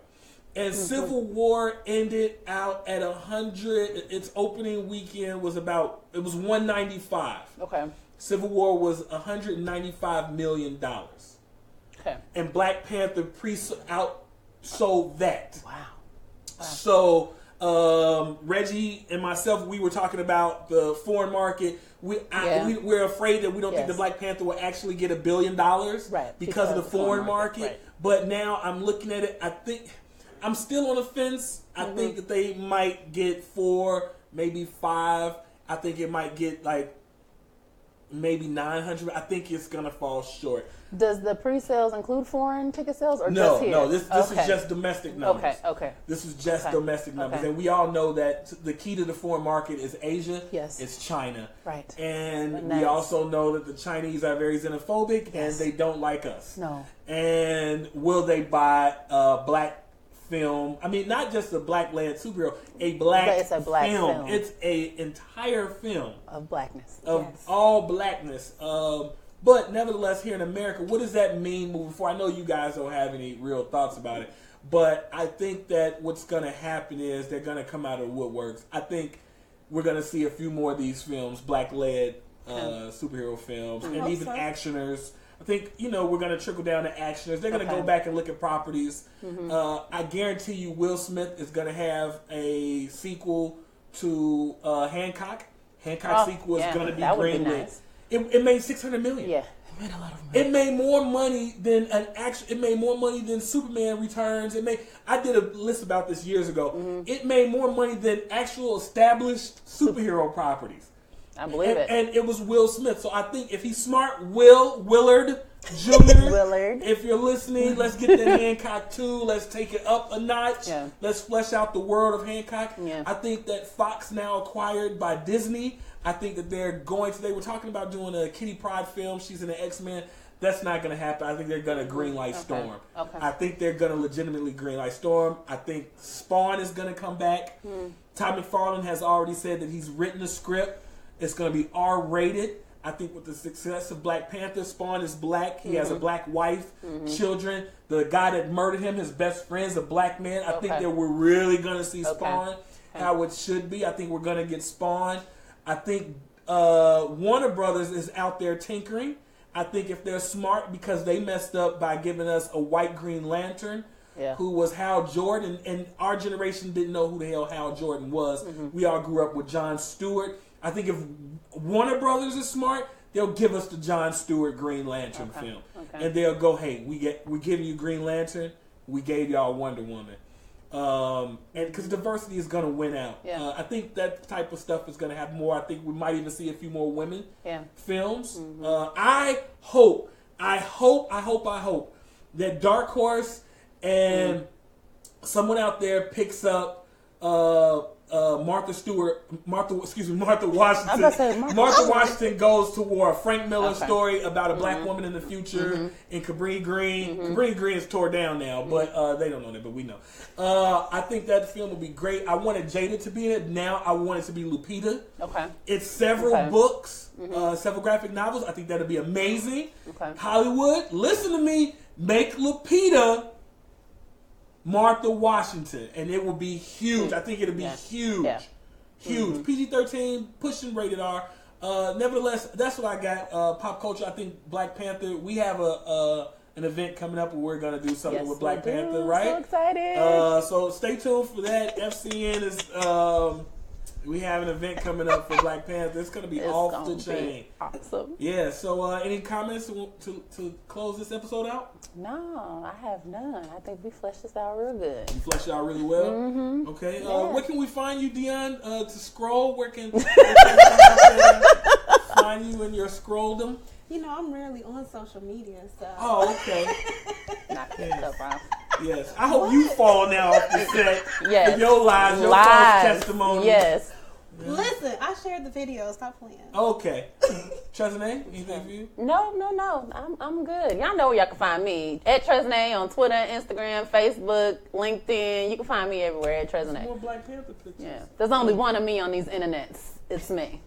And Civil War ended out at 100. Its opening weekend was it was 195. Okay. Civil War was $195 million. Okay. And Black Panther outsold that. Wow. So Reggie and myself, we were talking about the foreign market. We're afraid that we don't think the Black Panther will actually get $1 billion because of the foreign market. Right. But now I'm looking at it. I think I'm still on the fence. I think that they might get 4, maybe 5. I think it might get like maybe 900. I think it's gonna fall short. Does the pre-sales include foreign ticket sales or no, just here? No, this is just domestic numbers. Okay. This is just domestic numbers. And we all know that the key to the foreign market is Asia. Yes. It's China. Right. And we also know that the Chinese are very xenophobic and they don't like us. No. And will they buy black film? I mean, not just a black-led superhero, a black film. It's an entire film. Of blackness. Of all blackness. But nevertheless, here in America, what does that mean moving forward? I know you guys don't have any real thoughts about it, but I think that what's going to happen is they're going to come out of the woodworks. I think we're going to see a few more of these films, black-led superhero films, and even actioners. I think, we're going to trickle down to actioners. They're going to go back and look at properties. I guarantee you Will Smith is going to have a sequel to Hancock. Hancock sequel is going to be greenlit. Nice. It made $600 million. Yeah, it made a lot of money. It made more money than It made more money than Superman Returns. I did a list about this years ago. It made more money than actual established superhero properties. I believe it. And it was Will Smith. So I think if he's smart, Willard Jr. Willard. If you're listening, let's get that Hancock 2. Let's take it up a notch. Yeah. Let's flesh out the world of Hancock. Yeah. I think that Fox now acquired by Disney. I think that they were talking about doing a Kitty Pryde film. She's in the X-Men. That's not going to happen. I think they're going to greenlight Storm. Okay. I think they're going to legitimately greenlight Storm. I think Spawn is going to come back. Todd McFarlane has already said that he's written a script. It's going to be R-rated. I think with the success of Black Panther, Spawn is black. He has a black wife, children. The guy that murdered him, his best friend's a black man. I think that we're really going to see Spawn how it should be. I think we're going to get Spawn. I think Warner Brothers is out there tinkering. I think if they're smart, because they messed up by giving us a white Green Lantern, who was Hal Jordan, and our generation didn't know who the hell Hal Jordan was. We all grew up with Jon Stewart. I think if Warner Brothers is smart, they'll give us the Jon Stewart Green Lantern film. And they'll go, hey, we're giving you Green Lantern. We gave y'all Wonder Woman. And because diversity is going to win out. I think that type of stuff is going to have more. I think we might even see a few more women films. I hope that Dark Horse and someone out there picks up Martha Washington. Martha Washington goes to war. A Frank Miller story about a black woman in the future in Cabrini Green. Cabrini Green is tore down now, but they don't know that, but we know. I think that film will be great. I wanted Jada to be in it. Now I want it to be Lupita. It's several books, several graphic novels. I think that'll be amazing. Hollywood, listen to me. Make Lupita Martha Washington, and it will be huge. I think it'll be huge. Huge. PG-13, pushing rated R. Nevertheless, that's what I got. Pop culture, I think Black Panther, we have an event coming up where we're going to do something with Black Panther, right? So excited. So stay tuned for that. FCN is... we have an event coming up for Black Panther. It's going to be off the chain. Awesome. Yeah, so any comments to close this episode out? No, I have none. I think we fleshed this out real good. You fleshed it out really well? Okay. Where can we find you, Dion, to scroll? Where can find you in your scrolldom? You know, I'm rarely on social media, so. Oh, okay. Not yourself off. Yes. I hope you fall now off the set. Yes. With your lies, your false testimony. Yes. Yeah. Listen, I shared the video. Stop playing. Okay. Tresnay, anything for you? No. I'm good. Y'all know where y'all can find me. At Tresnay on Twitter, Instagram, Facebook, LinkedIn. You can find me everywhere at Tresnay. More Black Panther pictures. Yeah. There's only one of me on these internets. It's me.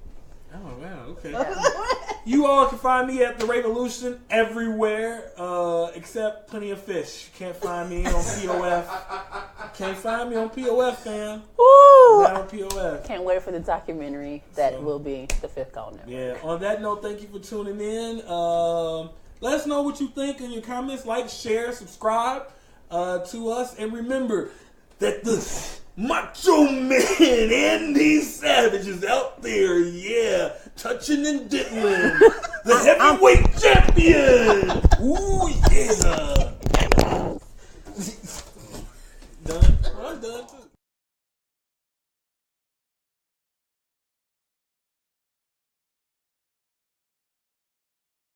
Oh, man, okay. You all can find me at The Revolution everywhere, except Plenty of Fish. You can't find me on POF. Can't find me on POF, fam. Woo! Not on POF. Can't wait for the documentary that will be the Fifth Column. Yeah, on that note, thank you for tuning in. Let us know what you think in your comments. Like, share, subscribe to us. And remember that the macho man and these savages out there, yeah, touching and diddling. The heavyweight champion. Ooh, yeah. Done? I'm done too.